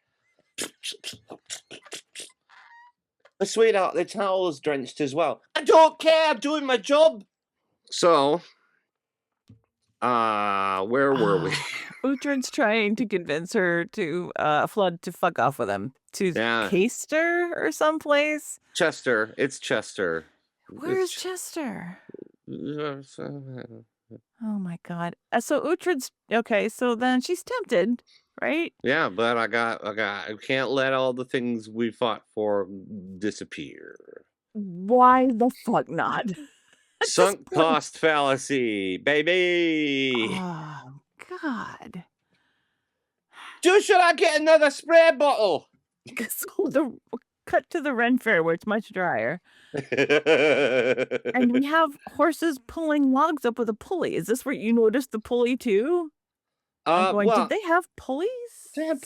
Speaker 1: Sweetheart, the towel's drenched as well. I don't care, I'm doing my job. So, where were we?
Speaker 2: Uhtred's trying to convince her to Flood to fuck off with him to Caster or someplace.
Speaker 1: Chester, it's Chester.
Speaker 2: Where's Chester? Oh my god! So Uhtred's okay. So then she's tempted, right?
Speaker 1: Yeah, but I can't let all the things we fought for disappear.
Speaker 2: Why the fuck not?
Speaker 1: Sunk cost fallacy, baby.
Speaker 2: Oh god!
Speaker 1: Should I get another spray bottle?
Speaker 2: So cut to the Ren Fair where it's much drier. And we have horses pulling logs up with a pulley. Is this where you noticed the pulley too? Did they have pulleys?
Speaker 1: They had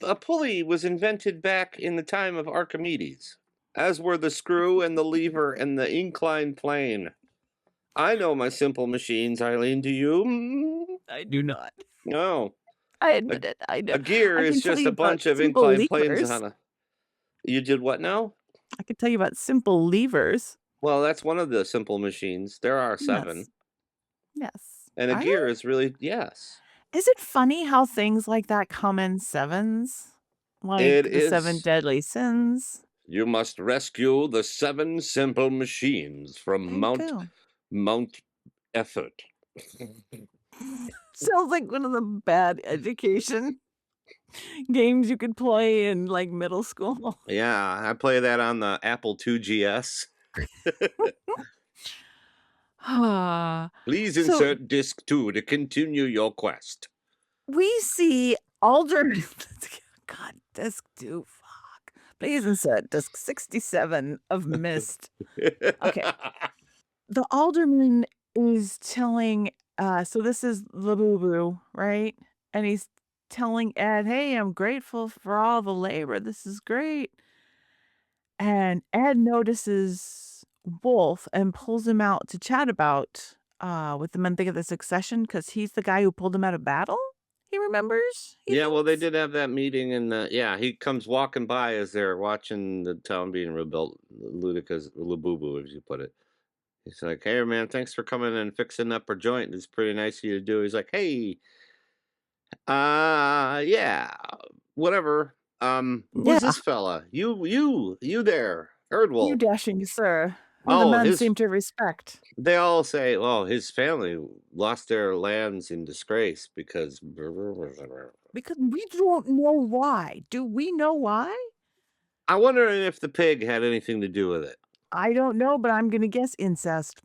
Speaker 1: a pulley was invented back in the time of Archimedes, as were the screw and the lever and the inclined plane. I know my simple machines, Eileen. Do you?
Speaker 2: I do not.
Speaker 1: No.
Speaker 2: I admit it. I know.
Speaker 1: A gear is just a bunch of inclined planes on a... You did what now?
Speaker 2: I could tell you about simple levers.
Speaker 1: Well, that's one of the simple machines. There are 7.
Speaker 2: Yes.
Speaker 1: And a gear is really, yes.
Speaker 2: Is it funny how things like that come in 7s? Like the 7 deadly sins?
Speaker 1: You must rescue the 7 simple machines from Mount Effort.
Speaker 2: Sounds like one of the bad education games you could play in like middle school.
Speaker 1: Yeah, I play that on the Apple IIgs. Please insert disc 2 to continue your quest.
Speaker 2: We see Alderman. God, disc 2. Fuck. Please insert disc 67 of Mist. Okay. The Alderman is telling, so this is Labubu, right? And he's telling Ed, hey, I'm grateful for all the labor. This is great. And Ed notices Wolf and pulls him out to chat about with the men think of the succession because he's the guy who pulled him out of battle. He remembers.
Speaker 1: Well, they did have that meeting, and he comes walking by as they're watching the town being rebuilt. Ludicrous, Labubu, as you put it. He's like, "Hey, man, thanks for coming and fixing up our joint. It's pretty nice of you to do." He's like, "Hey, yeah, whatever. Who's this fella? You there, Erdwolf?
Speaker 2: You dashing sir. Who the men seem to respect.
Speaker 1: They all say, "Oh, his family lost their lands in disgrace because we
Speaker 2: don't know why. Do we know why?
Speaker 1: I wonder if the pig had anything to do with it.
Speaker 2: I don't know, but I'm gonna guess incest.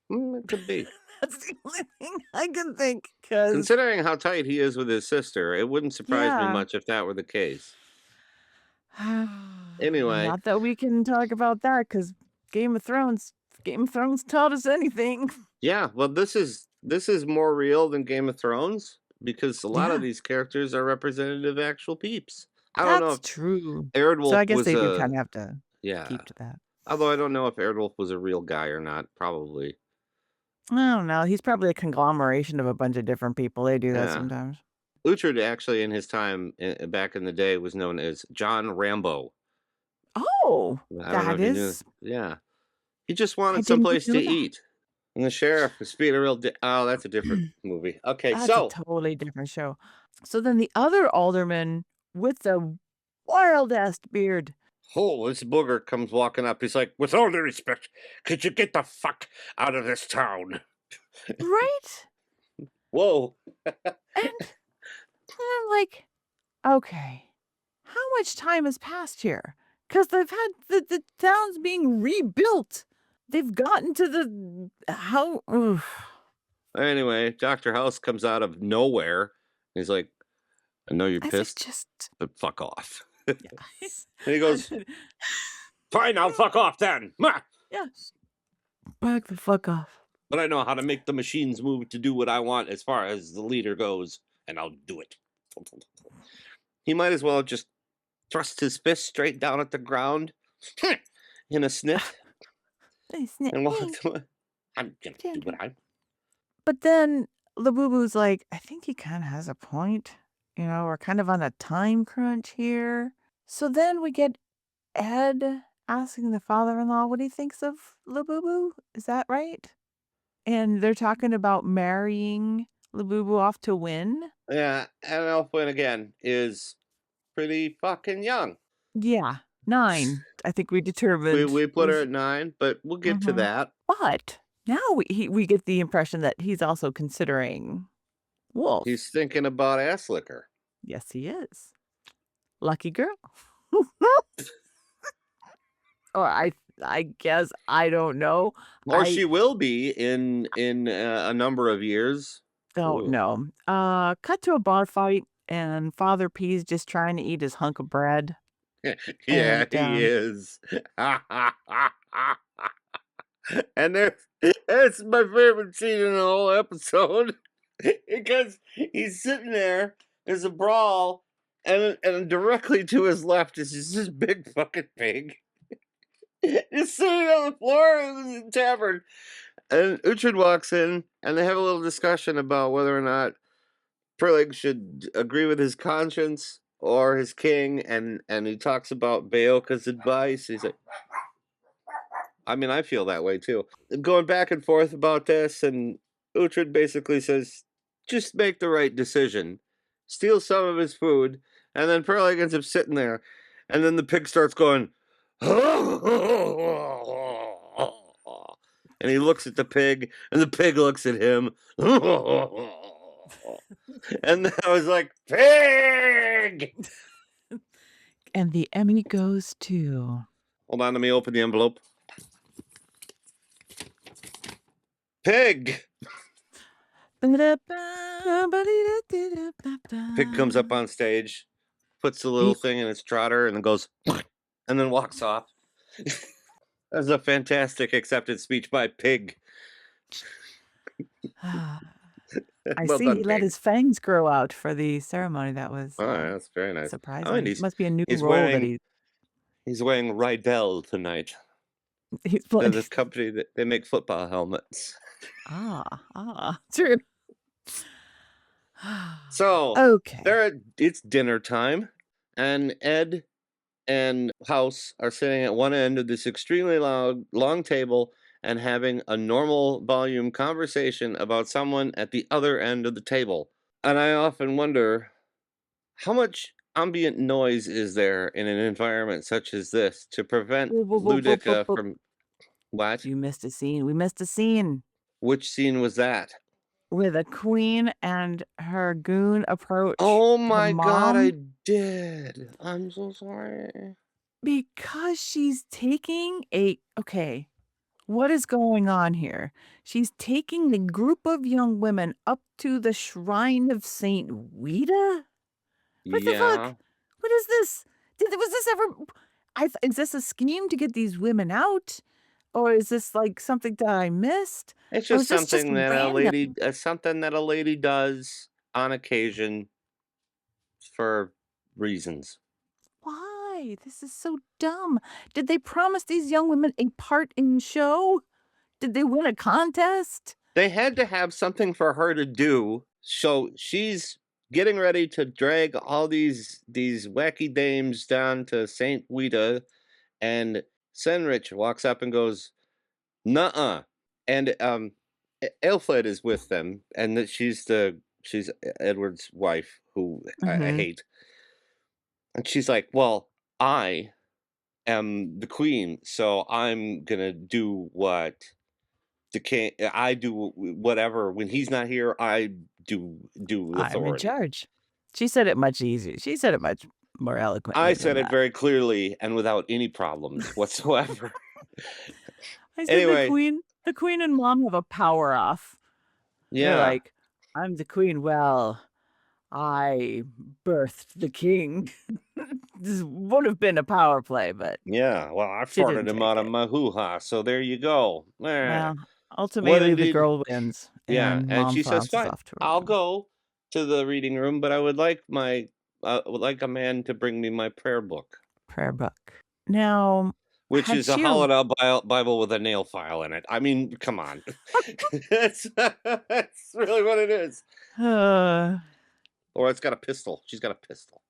Speaker 1: It could be.
Speaker 2: That's the only thing I can think.
Speaker 1: Considering how tight he is with his sister, it wouldn't surprise me much if that were the case. Anyway,
Speaker 2: not that we can talk about that because Game of Thrones taught us anything.
Speaker 1: Yeah, well, this is more real than Game of Thrones because a lot of these characters are representative of actual peeps. I don't know if
Speaker 2: true.
Speaker 1: Erdwolf
Speaker 2: so I guess they do kind of have to keep to that.
Speaker 1: Although I don't know if Erdwolf was a real guy or not. Probably.
Speaker 2: I don't know. He's probably a conglomeration of a bunch of different people. They do that sometimes.
Speaker 1: Uhtred actually, in his time back in the day, was known as John Rambo.
Speaker 2: Oh, that is.
Speaker 1: Yeah. He just wanted someplace to eat. And the sheriff was being a real... oh, that's a different movie. Okay,
Speaker 2: that's a totally different show. So then the other alderman with the wild-ass beard
Speaker 1: Oh, this booger comes walking up. He's like, with all due respect, could you get the fuck out of this town?
Speaker 2: Right?
Speaker 1: Whoa.
Speaker 2: And I'm like, okay, how much time has passed here? Because they've had the town's being rebuilt. They've gotten to the how. Oof.
Speaker 1: Anyway, Dr. House comes out of nowhere. He's like, I know you're
Speaker 2: I
Speaker 1: pissed,
Speaker 2: said, just
Speaker 1: but fuck off.
Speaker 2: yeah.
Speaker 1: And he goes, fine, I'll fuck off then. Mwah!
Speaker 2: Yeah, back the fuck off.
Speaker 1: But I know how to make the machines move to do what I want as far as the leader goes, and I'll do it. He might as well just thrust his fist straight down at the ground in a sniff and walked away. I'm gonna do what I.
Speaker 2: But then Labubu's like, I think he kind of has a point. You know, we're kind of on a time crunch here. So then we get Ed asking the father-in-law what he thinks of Labubu. Is that right? And they're talking about marrying Labubu off to win.
Speaker 1: Yeah, and Elfwin again is pretty fucking young.
Speaker 2: Yeah, 9. I think we determined.
Speaker 1: We put her at 9, but we'll get to that.
Speaker 2: But now we get the impression that he's also considering Wolf.
Speaker 1: He's thinking about Arselicker.
Speaker 2: Yes, he is. Lucky girl. Or I guess, I don't know.
Speaker 1: Or she will be in a number of years.
Speaker 2: Oh,
Speaker 1: Ooh.
Speaker 2: no. Cut to a bar fight, and Father P's just trying to eat his hunk of bread.
Speaker 1: Yeah,
Speaker 2: And,
Speaker 1: he is. And that's my favorite scene in the whole episode. Because he's sitting there, there's a brawl, and directly to his left is just this big fucking pig. He's sitting on the floor of the tavern. And Uhtred walks in, and they have a little discussion about whether or not Perlig should agree with his conscience or his king, and he talks about Bayoka's advice. He's like, I mean, I feel that way too. Going back and forth about this, and Uhtred basically says, just make the right decision. Steal some of his food, and then Perlig ends up sitting there, and then the pig starts going, and he looks at the pig, and the pig looks at him. And I was like, pig!
Speaker 2: And the Emmy goes to...
Speaker 1: Hold on, let me open the envelope. Pig! Pig comes up on stage, puts the little thing in its trotter, and then goes, and then walks off. That's a fantastic acceptance speech by Pig.
Speaker 2: I
Speaker 1: Well
Speaker 2: see
Speaker 1: done,
Speaker 2: he let
Speaker 1: Pig.
Speaker 2: his fangs grow out for the ceremony. That was
Speaker 1: Oh, that's very nice.
Speaker 2: surprising.
Speaker 1: Oh, and
Speaker 2: Must be a new
Speaker 1: he's
Speaker 2: role that
Speaker 1: wearing he's wearing Rydell tonight.
Speaker 2: he's
Speaker 1: They're
Speaker 2: playing.
Speaker 1: this company that they make football helmets.
Speaker 2: True.
Speaker 1: So
Speaker 2: okay.
Speaker 1: it's dinner time, and Ed and House are sitting at one end of this extremely long table and having a normal volume conversation about someone at the other end of the table. And I often wonder, how much ambient noise is there in an environment such as this to prevent Ludica from... What?
Speaker 2: You missed a scene. We missed a scene
Speaker 1: Which scene was that?
Speaker 2: with a queen and her goon approach.
Speaker 1: Oh
Speaker 2: her
Speaker 1: my god,
Speaker 2: mom
Speaker 1: I did. I'm so sorry.
Speaker 2: because she's taking okay, what is going on here? She's taking the group of young women up to the shrine of Saint Ouida? What the fuck? What is this? Was this ever... is this a scheme to get these women out? Or is this like something that I missed?
Speaker 1: It's
Speaker 2: Or
Speaker 1: just
Speaker 2: is this
Speaker 1: something that
Speaker 2: random?
Speaker 1: something that a lady does on occasion for reasons.
Speaker 2: Why? This is so dumb. Did they promise these young women a part in show? Did they win a contest?
Speaker 1: They had to have something for her to do, so she's getting ready to drag all these wacky dames down to Saint Ouida, and Senrich walks up and goes, "Nuh-uh." And Aelfled is with them, and that she's Edward's wife, who I hate. And she's like, well, I am the queen, so I'm gonna do what the king. I do whatever when he's not here. I do
Speaker 2: I'm in
Speaker 1: authority.
Speaker 2: charge. She said it much easier. She said it much more eloquently
Speaker 1: I
Speaker 2: than
Speaker 1: said it
Speaker 2: that.
Speaker 1: very clearly and without any problems whatsoever.
Speaker 2: I said
Speaker 1: Anyway,
Speaker 2: the queen and mom have a power off. They're
Speaker 1: yeah,
Speaker 2: like, I'm the queen. Well, I birthed the king. This would have been a power play, but
Speaker 1: yeah. Well, I
Speaker 2: she
Speaker 1: farted
Speaker 2: didn't
Speaker 1: him
Speaker 2: take
Speaker 1: out of
Speaker 2: it.
Speaker 1: my hoo-ha, so there you go.
Speaker 2: Well,
Speaker 1: What
Speaker 2: ultimately the
Speaker 1: indeed?
Speaker 2: girl wins,
Speaker 1: Yeah,
Speaker 2: and
Speaker 1: and
Speaker 2: mom
Speaker 1: she says,
Speaker 2: flounces
Speaker 1: "Fine,
Speaker 2: off to her
Speaker 1: I'll
Speaker 2: room.
Speaker 1: go to the reading room, but I would like a man to bring me my prayer book,
Speaker 2: Prayer book. Now,
Speaker 1: which
Speaker 2: had
Speaker 1: is a
Speaker 2: she
Speaker 1: hollowed out Bible with a nail file in it. I mean, come on, that's really what it is.
Speaker 2: uh,
Speaker 1: Or it's got a pistol. She's got a pistol.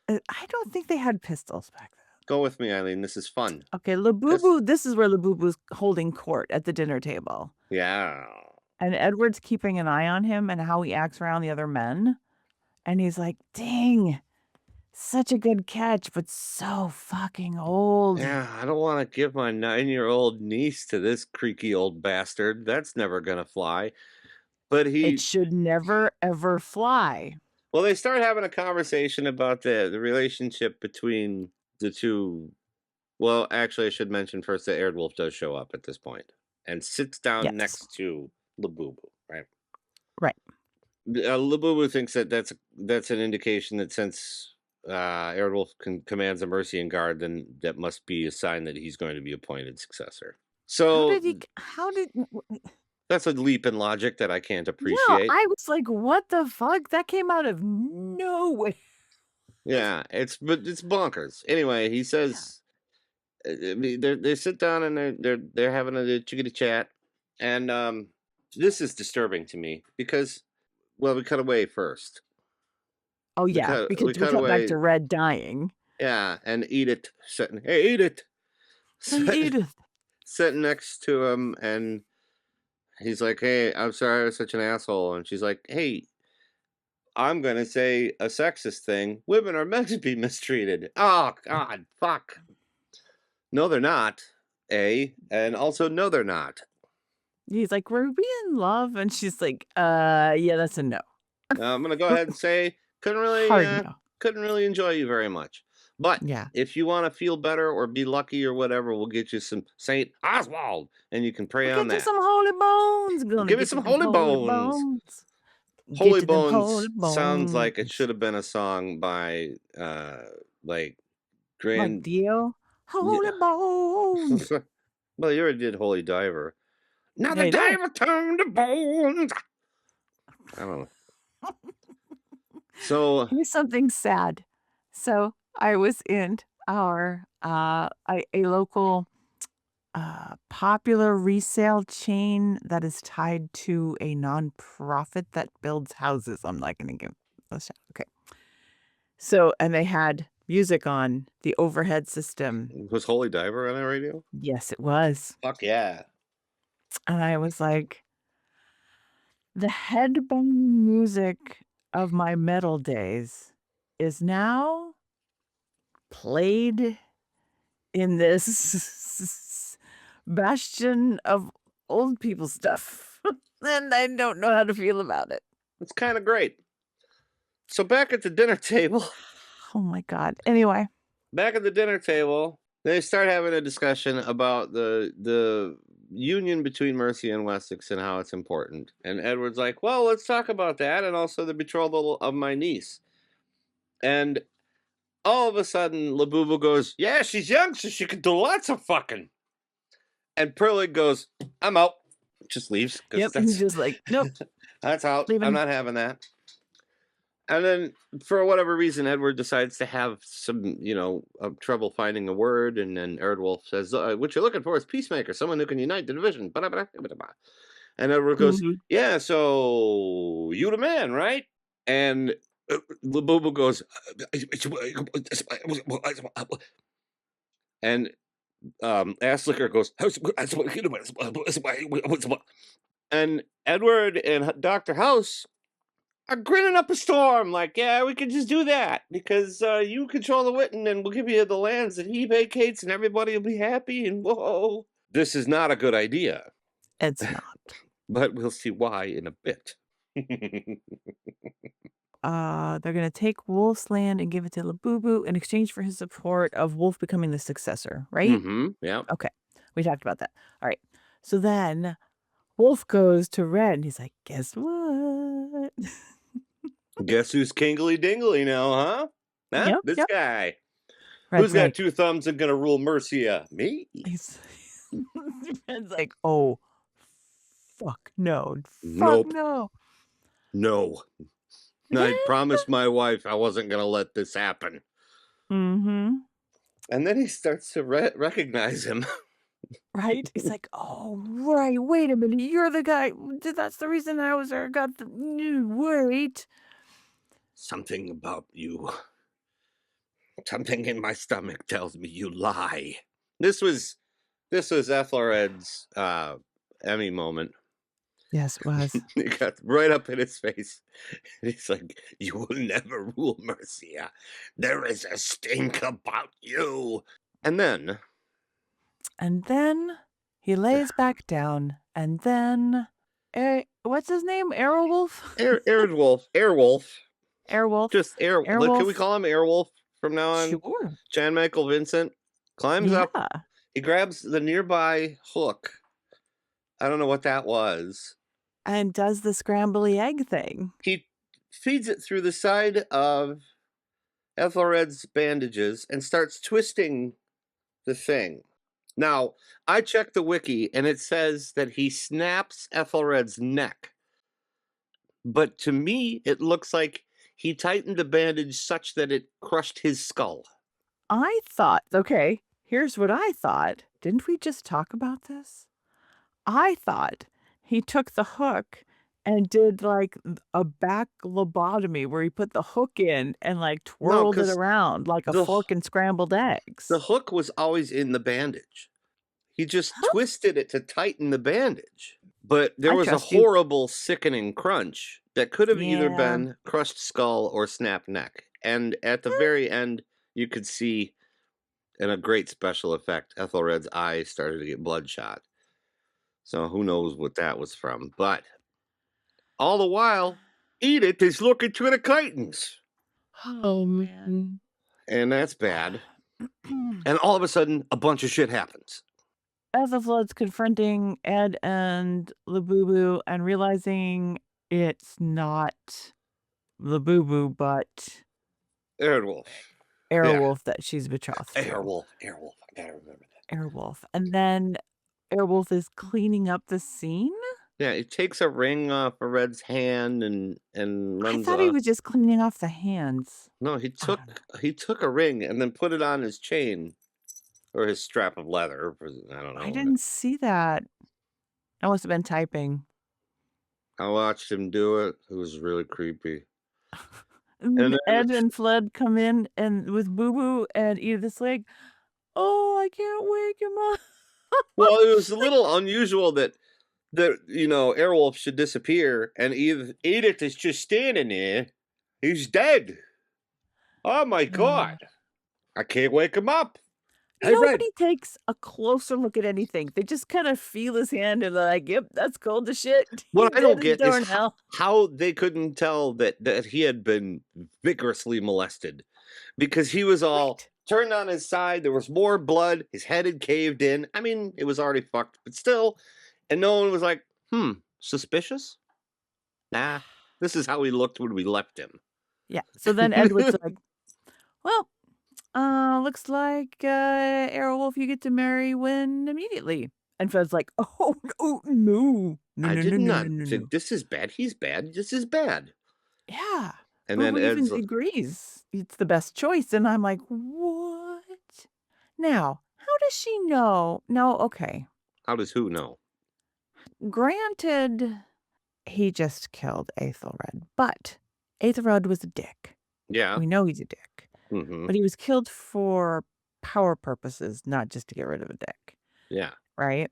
Speaker 2: I don't think they had pistols back then.
Speaker 1: Go with me, Eileen. This is fun.
Speaker 2: Okay,
Speaker 1: 'Cause-
Speaker 2: Labubu, this is where Labubu's holding court at the dinner table.
Speaker 1: Yeah.
Speaker 2: And Edward's keeping an eye on him and how he acts around the other men. And he's like, dang, such a good catch, but so fucking old.
Speaker 1: Yeah, I don't want to give my 9-year-old niece to this creaky old bastard. That's never gonna fly. But
Speaker 2: It should never, ever fly.
Speaker 1: well, they start having a conversation about the relationship between the two. Well, actually, I should mention first that Eardwolf does show up at this point and sits down
Speaker 2: Yes.
Speaker 1: next to Labubu, right?
Speaker 2: Right.
Speaker 1: Labubu thinks that that's an indication that since Eardwolf commands a Mercian guard, then that must be a sign that he's going to be appointed successor. So
Speaker 2: How did
Speaker 1: that's a leap in logic that I can't
Speaker 2: No,
Speaker 1: appreciate.
Speaker 2: I was like, what the fuck? That came out of nowhere.
Speaker 1: Yeah, it's bonkers. Anyway, he says I mean, they sit down and they're having a chickadee chat, and this is disturbing to me because well, we cut away first.
Speaker 2: Oh yeah, because we cut back to Red dying.
Speaker 1: Yeah, and Eadith sitting. Hey, Eadith.
Speaker 2: Hey, Eadith.
Speaker 1: Sitting next to him, and he's like, "Hey, I'm sorry I was such an asshole," and she's like, "Hey, I'm gonna say a sexist thing. Women are meant to be mistreated." Oh God, fuck. No, they're not. And also, no, they're not.
Speaker 2: He's like, were we in love? And she's like, yeah, that's a no.
Speaker 1: I'm gonna go ahead and say couldn't
Speaker 2: Hard
Speaker 1: really enjoy you very much. But
Speaker 2: Yeah.
Speaker 1: if you want to feel better or be lucky or whatever, we'll get you some Saint Oswald, and you can pray on
Speaker 2: Get you
Speaker 1: that.
Speaker 2: some holy bones. Gonna
Speaker 1: Give me
Speaker 2: get
Speaker 1: some
Speaker 2: you them
Speaker 1: holy bones. Holy
Speaker 2: Get you them
Speaker 1: Bones sounds like it should have been a song by like
Speaker 2: Like
Speaker 1: Grand.
Speaker 2: Dio. Holy bones.
Speaker 1: Well, you already did Holy Diver. Now
Speaker 2: Yeah,
Speaker 1: the
Speaker 2: you did.
Speaker 1: diver turned to bones. I don't know. So
Speaker 2: Here's something sad. So I was in our a local popular resale chain that is tied to a nonprofit that builds houses. I'm not going to give a shout. Okay. So, and they had music on the overhead system.
Speaker 1: was Holy Diver on the radio?
Speaker 2: Yes, it was.
Speaker 1: Fuck yeah.
Speaker 2: And I was like, the headbone music of my metal days is now played in this bastion of old people stuff. And I don't know how to feel about it.
Speaker 1: It's kind of great. So back at the dinner table.
Speaker 2: Oh my God. Anyway.
Speaker 1: Back at the dinner table, they start having a discussion about the union between Mercia and Wessex and how it's important. And Edward's like, well, let's talk about that and also the betrothal of my niece. And all of a sudden, Labubu goes, yeah, she's young, so she can do lots of fucking. And Perlig goes, I'm out. Just leaves.
Speaker 2: Yep, he's just like, nope.
Speaker 1: That's out.
Speaker 2: Leaving.
Speaker 1: I'm not having that. And then, for whatever reason, Edward decides to have some, trouble finding a word. And then Eardwolf says, what you're looking for is peacemaker, someone who can unite the division. And Edward goes, yeah, so you the man, right? And Labubu goes, and Arselicker goes, and Edward and Dr. House are grinning up a storm. Like, yeah, we could just do that because you control the Witten and we'll give you the lands that he vacates and everybody will be happy. And whoa, this is not a good idea.
Speaker 2: It's not.
Speaker 1: But we'll see why in a bit.
Speaker 2: They're gonna take Wolf's land and give it to Labubu in exchange for his support of Wolf becoming the successor, right?
Speaker 1: Yeah.
Speaker 2: Okay, we talked about that. All right. So then Wolf goes to Red and he's like, guess what?
Speaker 1: Guess who's kingly dingly now, huh? Huh? This guy.
Speaker 2: Red's
Speaker 1: Who's got
Speaker 2: like,
Speaker 1: 2 thumbs and gonna rule Mercia? Me?
Speaker 2: Red's like, oh, fuck no.
Speaker 1: Nope.
Speaker 2: Fuck no.
Speaker 1: No. I promised my wife I wasn't gonna let this happen.
Speaker 2: Mm-hmm.
Speaker 1: And then he starts to recognize him.
Speaker 2: Right? He's like, oh, right. Wait a minute. You're the guy. That's the reason I was there. Got the wait.
Speaker 1: Something about you. Something in my stomach tells me you lie. This was Ethelred's Emmy moment.
Speaker 2: Yes, it was.
Speaker 1: He got right up in his face. And he's like, you will never rule Mercia. There is a stink about you. And then
Speaker 2: he lays back down. And then, what's his name? Airwolf?
Speaker 1: Airwolf.
Speaker 2: Airwolf.
Speaker 1: Just Airwolf.
Speaker 2: Airwolf.
Speaker 1: Can we call him Airwolf from now on?
Speaker 2: Sure.
Speaker 1: Jan Michael Vincent climbs up. He grabs the nearby hook. I don't know what that was.
Speaker 2: And does the scrambly egg thing.
Speaker 1: He feeds it through the side of Ethelred's bandages and starts twisting the thing. Now, I checked the wiki and it says that he snaps Ethelred's neck. But to me, it looks like he tightened the bandage such that it crushed his skull.
Speaker 2: I thought, okay, here's what I thought. Didn't we just talk about this? I thought he took the hook and did like a back lobotomy where he put the hook in and like twirled it around like a fork and scrambled eggs.
Speaker 1: The hook was always in the bandage. He just twisted it to tighten the bandage. But there was a horrible, sickening crunch that could have either been crushed skull or snapped neck. And at the very end, you could see, in a great special effect, Ethelred's eyes started to get bloodshot. So who knows what that was from. But all the while, Eadith is looking to the Titans.
Speaker 2: Oh, man.
Speaker 1: And that's bad. And all of a sudden, a bunch of shit happens.
Speaker 2: Ethelflaed's confronting Ed and Labubu and realizing it's not Labubu, but
Speaker 1: Airwolf.
Speaker 2: that she's betrothed to.
Speaker 1: Airwolf. I gotta remember that.
Speaker 2: Airwolf. And then Airwolf is cleaning up the scene?
Speaker 1: Yeah, he takes a ring off of Red's hand and runs
Speaker 2: I thought he was just cleaning off the hands.
Speaker 1: No, he took a ring and then put it on his chain. Or his strap of leather. I don't know.
Speaker 2: I didn't see that. I must have been typing.
Speaker 1: I watched him do it. It was really creepy.
Speaker 2: And Ed and Fled come in and with Boo Boo and Edith's leg. Oh, I can't wake him up.
Speaker 1: Well, it was a little unusual that Airwolf should disappear and Edith is just standing there. He's dead. Oh my God. I can't wake him up.
Speaker 2: Nobody takes a closer look at anything. They just kind of feel his hand and they're like, yep, that's cold as shit.
Speaker 1: What I don't get is how they couldn't tell that he had been vigorously molested. Because he was all turned on his side. There was more blood. His head had caved in. I mean, it was already fucked, but still. And no one was like, suspicious? Nah, this is how he looked when we left him.
Speaker 2: Yeah. So then Edward's like, well, looks like Airwolf, you get to marry Wynn immediately. And Fred's like, oh no.
Speaker 1: I did not think this is bad. He's bad. This is bad.
Speaker 2: Yeah.
Speaker 1: And then Ed's
Speaker 2: even agrees it's the best choice. And I'm like, what? Now, how does she know? No, okay.
Speaker 1: How does who know?
Speaker 2: Granted, he just killed Aethelred, but Aethelred was a dick.
Speaker 1: Yeah.
Speaker 2: We know he's a dick.
Speaker 1: Mm-hmm.
Speaker 2: But he was killed for power purposes, not just to get rid of a dick.
Speaker 1: Yeah.
Speaker 2: Right?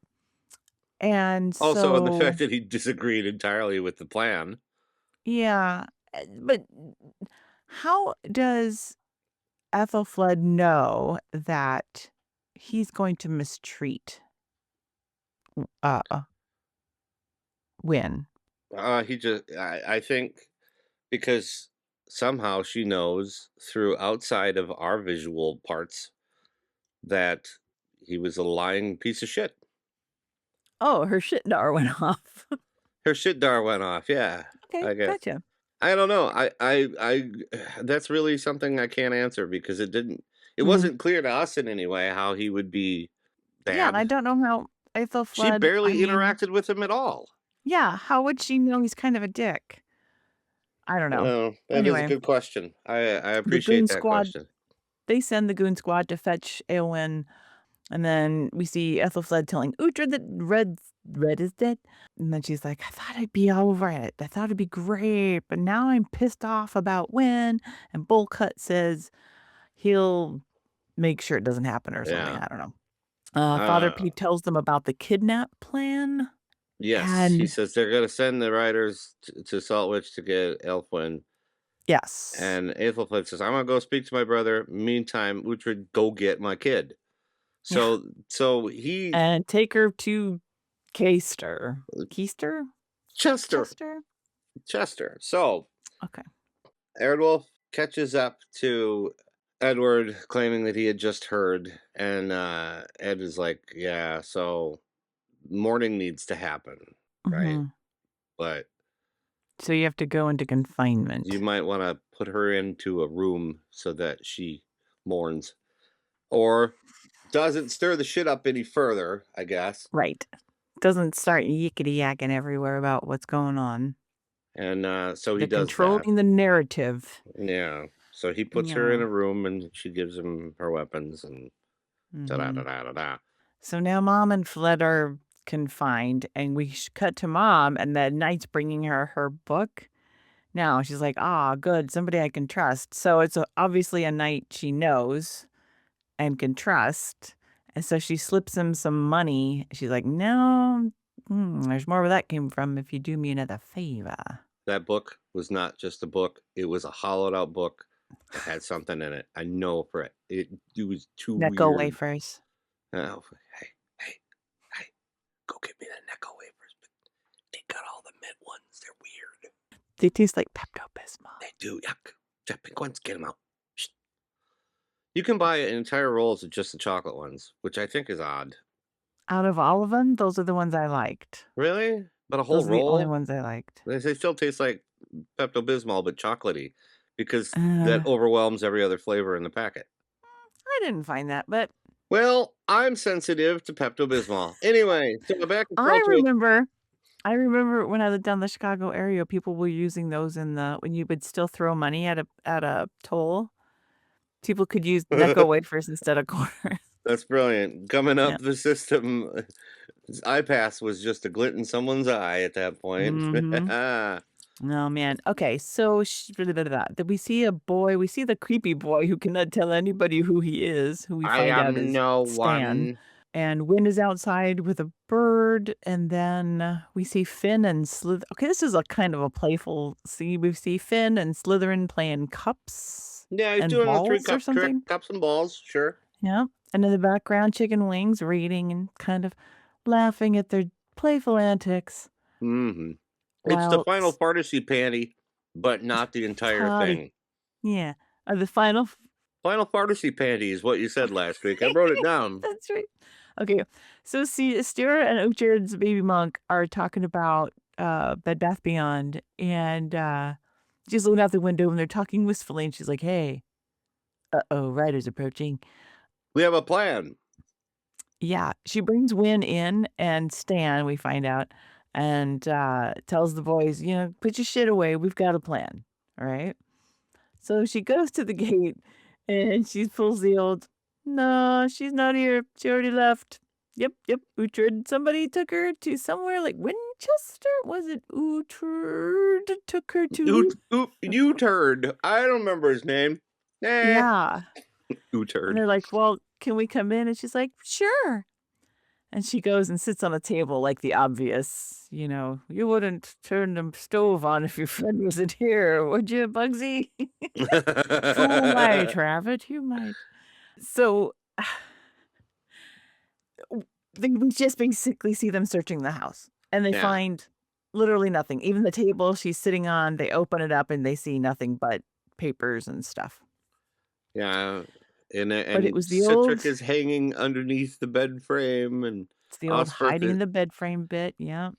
Speaker 2: And
Speaker 1: also the fact that he disagreed entirely with the plan.
Speaker 2: Yeah. But how does Ethelfled know that he's going to mistreat uh Win?
Speaker 1: I think because somehow she knows through outside of our visual parts that he was a lying piece of shit.
Speaker 2: Oh, her shitdar went off.
Speaker 1: Her shit dar went off. Yeah,
Speaker 2: Okay,
Speaker 1: I guess.
Speaker 2: gotcha.
Speaker 1: I don't know. That's really something I can't answer because it
Speaker 2: Mhm.
Speaker 1: wasn't clear to us in any way how he would be
Speaker 2: Yeah, and I
Speaker 1: bad.
Speaker 2: don't know how
Speaker 1: She
Speaker 2: Ethelfled,
Speaker 1: barely interacted with him at all.
Speaker 2: yeah, how would she know he's kind of a dick? I don't know.
Speaker 1: Oh, that is a
Speaker 2: Anyway,
Speaker 1: good question. I
Speaker 2: the goon
Speaker 1: appreciate that
Speaker 2: squad,
Speaker 1: question.
Speaker 2: they send the goon squad to fetch Eowyn, and then we see Ethelfled telling Uhtred that Red is dead. And then she's like, I thought I'd be over it. I thought it'd be great, but now I'm pissed off about when. And Bullcut says he'll make sure it doesn't happen or something.
Speaker 1: Yeah.
Speaker 2: I don't know. Father Pete tells them about the kidnap plan.
Speaker 1: Yes, he
Speaker 2: And
Speaker 1: says they're going to send the riders to Saltwitch to get Elfwin.
Speaker 2: yes.
Speaker 1: And Aethelflaed says, I'm going to go speak to my brother. Meantime, Uhtred, go get my kid.
Speaker 2: Yeah.
Speaker 1: So he...
Speaker 2: And take her to Keister.
Speaker 1: Chester. So
Speaker 2: Okay.
Speaker 1: Eardwolf catches up to Edward, claiming that he had just heard. And Ed is like, yeah, so mourning needs to happen, right?
Speaker 2: Mhm.
Speaker 1: But
Speaker 2: So you have to go into confinement.
Speaker 1: you might want to put her into a room so that she mourns. Or doesn't stir the shit up any further, I guess.
Speaker 2: Right. Doesn't start yickety yakking everywhere about what's going on.
Speaker 1: And so he
Speaker 2: They're
Speaker 1: does that.
Speaker 2: controlling the narrative.
Speaker 1: Yeah. So he puts her in a room and she gives him her weapons and da-da-da-da-da-da.
Speaker 2: So now Mom and Fled are confined, and we cut to Mom, and the knight's bringing her book. Now she's like, good, somebody I can trust. So it's obviously a knight she knows and can trust. And so she slips him some money. She's like, no, there's more where that came from if you do me another favor.
Speaker 1: That book was not just a book. It was a hollowed out book that had something in it. I know for it. It was too
Speaker 2: Necco
Speaker 1: weird.
Speaker 2: wafers.
Speaker 1: Oh, hey, go get me the Necco wafers. But they got all the mint ones. They're weird.
Speaker 2: They taste like Pepto-Bismol.
Speaker 1: They do. Yuck. That pink ones, get them out. Shh. You can buy entire rolls of just the chocolate ones, which I think is odd.
Speaker 2: Out of all of them, those are the ones I liked.
Speaker 1: Really? But a whole
Speaker 2: Those are the
Speaker 1: roll?
Speaker 2: only ones I liked.
Speaker 1: They still taste like Pepto-Bismol, but chocolatey, because that overwhelms every other flavor in the packet.
Speaker 2: I didn't find that, but...
Speaker 1: Well, I'm sensitive to Pepto-Bismol. Anyway, so back to
Speaker 2: I remember when I lived down the Chicago area, people were using those when you would still throw money at a toll. People could use Necco wafers instead of quarters.
Speaker 1: That's brilliant. Coming up the system, iPass was just a glint in someone's eye at that point.
Speaker 2: Oh, man. Okay, so we see a boy. We see the creepy boy who cannot tell anybody who he is, who we find out is Stan. And Wynn is outside with a bird, and then we see Finn and Slytherin. Okay, this is a kind of a playful scene. We see Finn and Slytherin playing cups.
Speaker 1: Yeah, he's
Speaker 2: and
Speaker 1: doing a
Speaker 2: balls
Speaker 1: 3-cup
Speaker 2: or something.
Speaker 1: trick, cups and balls, sure.
Speaker 2: Yeah, and in the background, Chicken Wings reading and kind of laughing at their playful antics.
Speaker 1: Mm-hmm. It's the final fantasy panty, but not the entire thing.
Speaker 2: Yeah, the final
Speaker 1: fantasy panty is what you said last week. I wrote it down.
Speaker 2: That's right. Okay, so see, Stira and Uhtred's baby monk are talking about Bed Bath Beyond, and she's looking out the window and they're talking wistfully, and she's like, "Hey, Ryder's approaching.
Speaker 1: We have a plan."
Speaker 2: Yeah, she brings Wynn in and Stan, we find out, and tells the boys, put your shit away. We've got a plan, all right? So she goes to the gate, and she pulls the old, no, she's not here. She already left. Yep, Uhtred. Somebody took her to somewhere like Winchester? Was it Uhtred took her to?
Speaker 1: Uhtred. I don't remember his name.
Speaker 2: Yeah.
Speaker 1: Uhtred.
Speaker 2: And they're like, well, can we come in? And she's like, sure. And she goes and sits on a table like the obvious, you wouldn't turn the stove on if your friend wasn't here, would you, Bugsy? You might, Rabbit, you might. So we just basically see them searching the house, and they
Speaker 1: Yeah.
Speaker 2: find literally nothing. Even the table she's sitting on, they open it up and they see nothing but papers and stuff.
Speaker 1: Yeah. And
Speaker 2: it was the
Speaker 1: Citric
Speaker 2: old-
Speaker 1: is hanging underneath the bed frame, and
Speaker 2: It's the old
Speaker 1: Osberg
Speaker 2: hiding
Speaker 1: is-
Speaker 2: in the bed frame bit, yeah.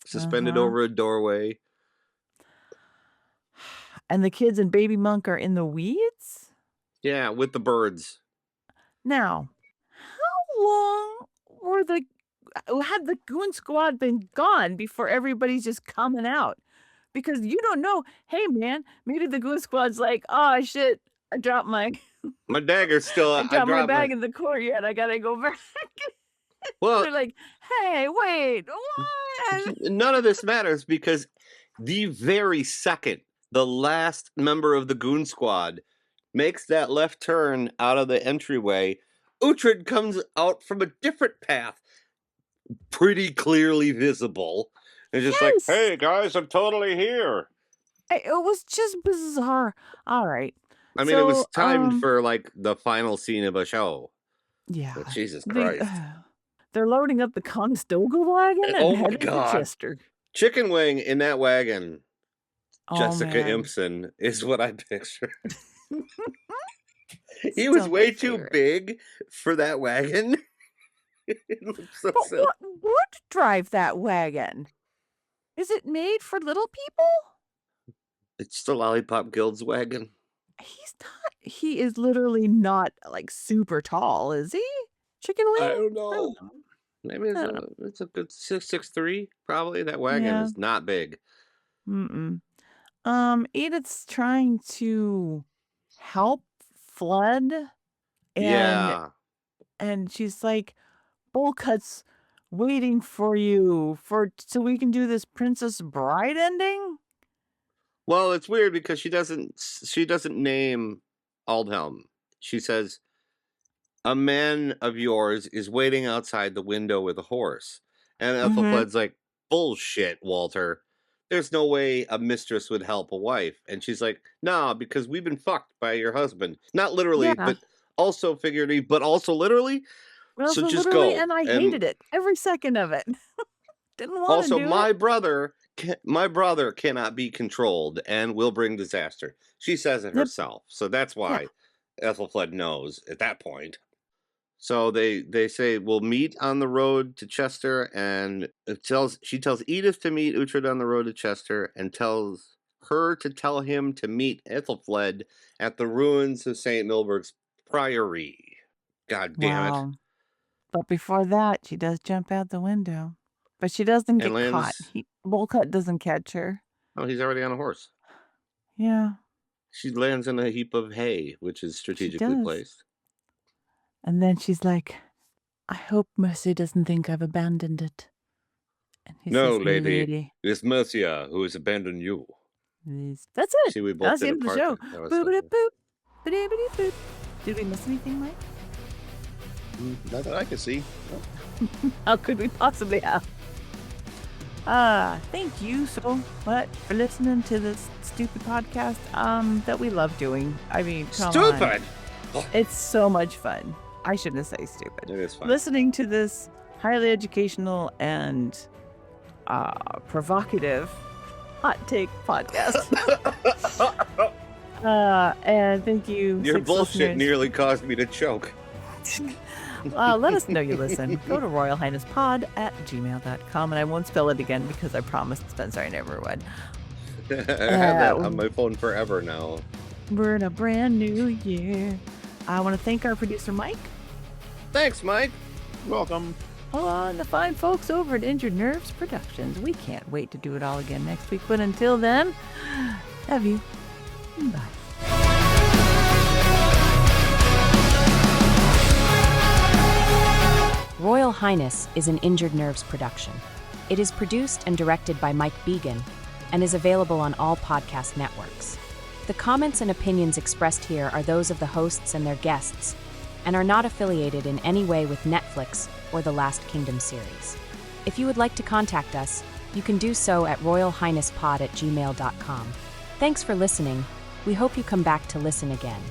Speaker 1: suspended
Speaker 2: Uh-huh.
Speaker 1: over a doorway.
Speaker 2: And the kids and Baby Monk are in the weeds?
Speaker 1: Yeah, with the birds.
Speaker 2: Now, how long had the Goon Squad been gone before everybody's just coming out? Because you don't know. Hey, man, maybe the Goon Squad's like, oh, shit, I dropped my
Speaker 1: dagger's still.
Speaker 2: I dropped my bag in the courtyard. I gotta go back.
Speaker 1: Well,
Speaker 2: they're like, hey, wait, what?
Speaker 1: None of this matters because the very second the last member of the Goon Squad makes that left turn out of the entryway, Uhtred comes out from a different path, pretty clearly visible, and just like, hey guys, I'm totally here.
Speaker 2: It was just bizarre. All right.
Speaker 1: I mean, it was timed for like the final scene of a show.
Speaker 2: Yeah.
Speaker 1: But Jesus Christ.
Speaker 2: They're loading up the Conestoga wagon and heading to Chester.
Speaker 1: Chicken wing in that wagon. Jessica
Speaker 2: man.
Speaker 1: Impson is what I picture. He was way too big for that wagon. It looks so silly.
Speaker 2: What would drive that wagon? Is it made for little people?
Speaker 1: It's the Lollipop Guild's wagon.
Speaker 2: He's not. He is literally not like super tall, is he? Chicken wing?
Speaker 1: I don't know. Maybe it's a good 6'3", probably. That wagon is not big.
Speaker 2: Edith's trying to help Flood. And she's like, Bullcut's waiting for you so we can do this Princess Bride ending.
Speaker 1: Well, it's weird because she doesn't name Aldhelm. She says, a man of yours is waiting outside the window with a horse. And Ethelflaed's like, bullshit, Walter. There's no way a mistress would help a wife. And she's like, nah, because we've been fucked by your husband. Not literally, but also figuratively, but also literally.
Speaker 2: Well,
Speaker 1: so just go.
Speaker 2: And I hated it. Every second of it. Didn't want to do it.
Speaker 1: Also, my brother cannot be controlled and will bring disaster. She says it herself. So that's why Ethelflaed knows at that point. So they say we'll meet on the road to Chester, and she tells Eadith to meet Uhtred on the road to Chester, and tells her to tell him to meet Ethelflaed at the ruins of St. Milberg's Priory. God damn it.
Speaker 2: But before that, she does jump out the window. But she doesn't get caught. Bullcut doesn't catch her.
Speaker 1: Oh, he's already on a horse.
Speaker 2: Yeah.
Speaker 1: She lands in a heap of hay, which is strategically placed.
Speaker 2: And then she's like, I hope Mercia doesn't think I've abandoned it. And he
Speaker 1: no,
Speaker 2: says,
Speaker 1: lady. It's Mercia who has abandoned you.
Speaker 2: That's it.
Speaker 1: See, we both
Speaker 2: That's the end of the show. Boop. Did we miss anything, Mike?
Speaker 3: Not that I can see. No.
Speaker 2: How could we possibly have? Thank you so much for listening to this stupid podcast that we love doing. I mean,
Speaker 1: stupid!
Speaker 2: It's so much fun. I shouldn't say stupid.
Speaker 1: It is fun.
Speaker 2: Listening to this highly educational and provocative hot take podcast. And thank you.
Speaker 1: Your bullshit
Speaker 2: listeners.
Speaker 1: Nearly caused me to choke.
Speaker 2: Let us know you listen. Go to royalhighnesspod@gmail.com, and I won't spell it again because I promised Spencer I never would.
Speaker 1: I have that on my phone forever now.
Speaker 2: We're in a brand new year. I want to thank our producer, Mike.
Speaker 1: Thanks, Mike.
Speaker 3: Welcome.
Speaker 2: And the fine folks over at Injured Nerves Productions. We can't wait to do it all again next week, but until then, love you. Bye.
Speaker 4: Royal Highness is an Injured Nerves production. It is produced and directed by Mike Began and is available on all podcast networks. The comments and opinions expressed here are those of the hosts and their guests and are not affiliated in any way with Netflix or the Last Kingdom series. If you would like to contact us, you can do so at royalhighnesspod@gmail.com. Thanks for listening. We hope you come back to listen again.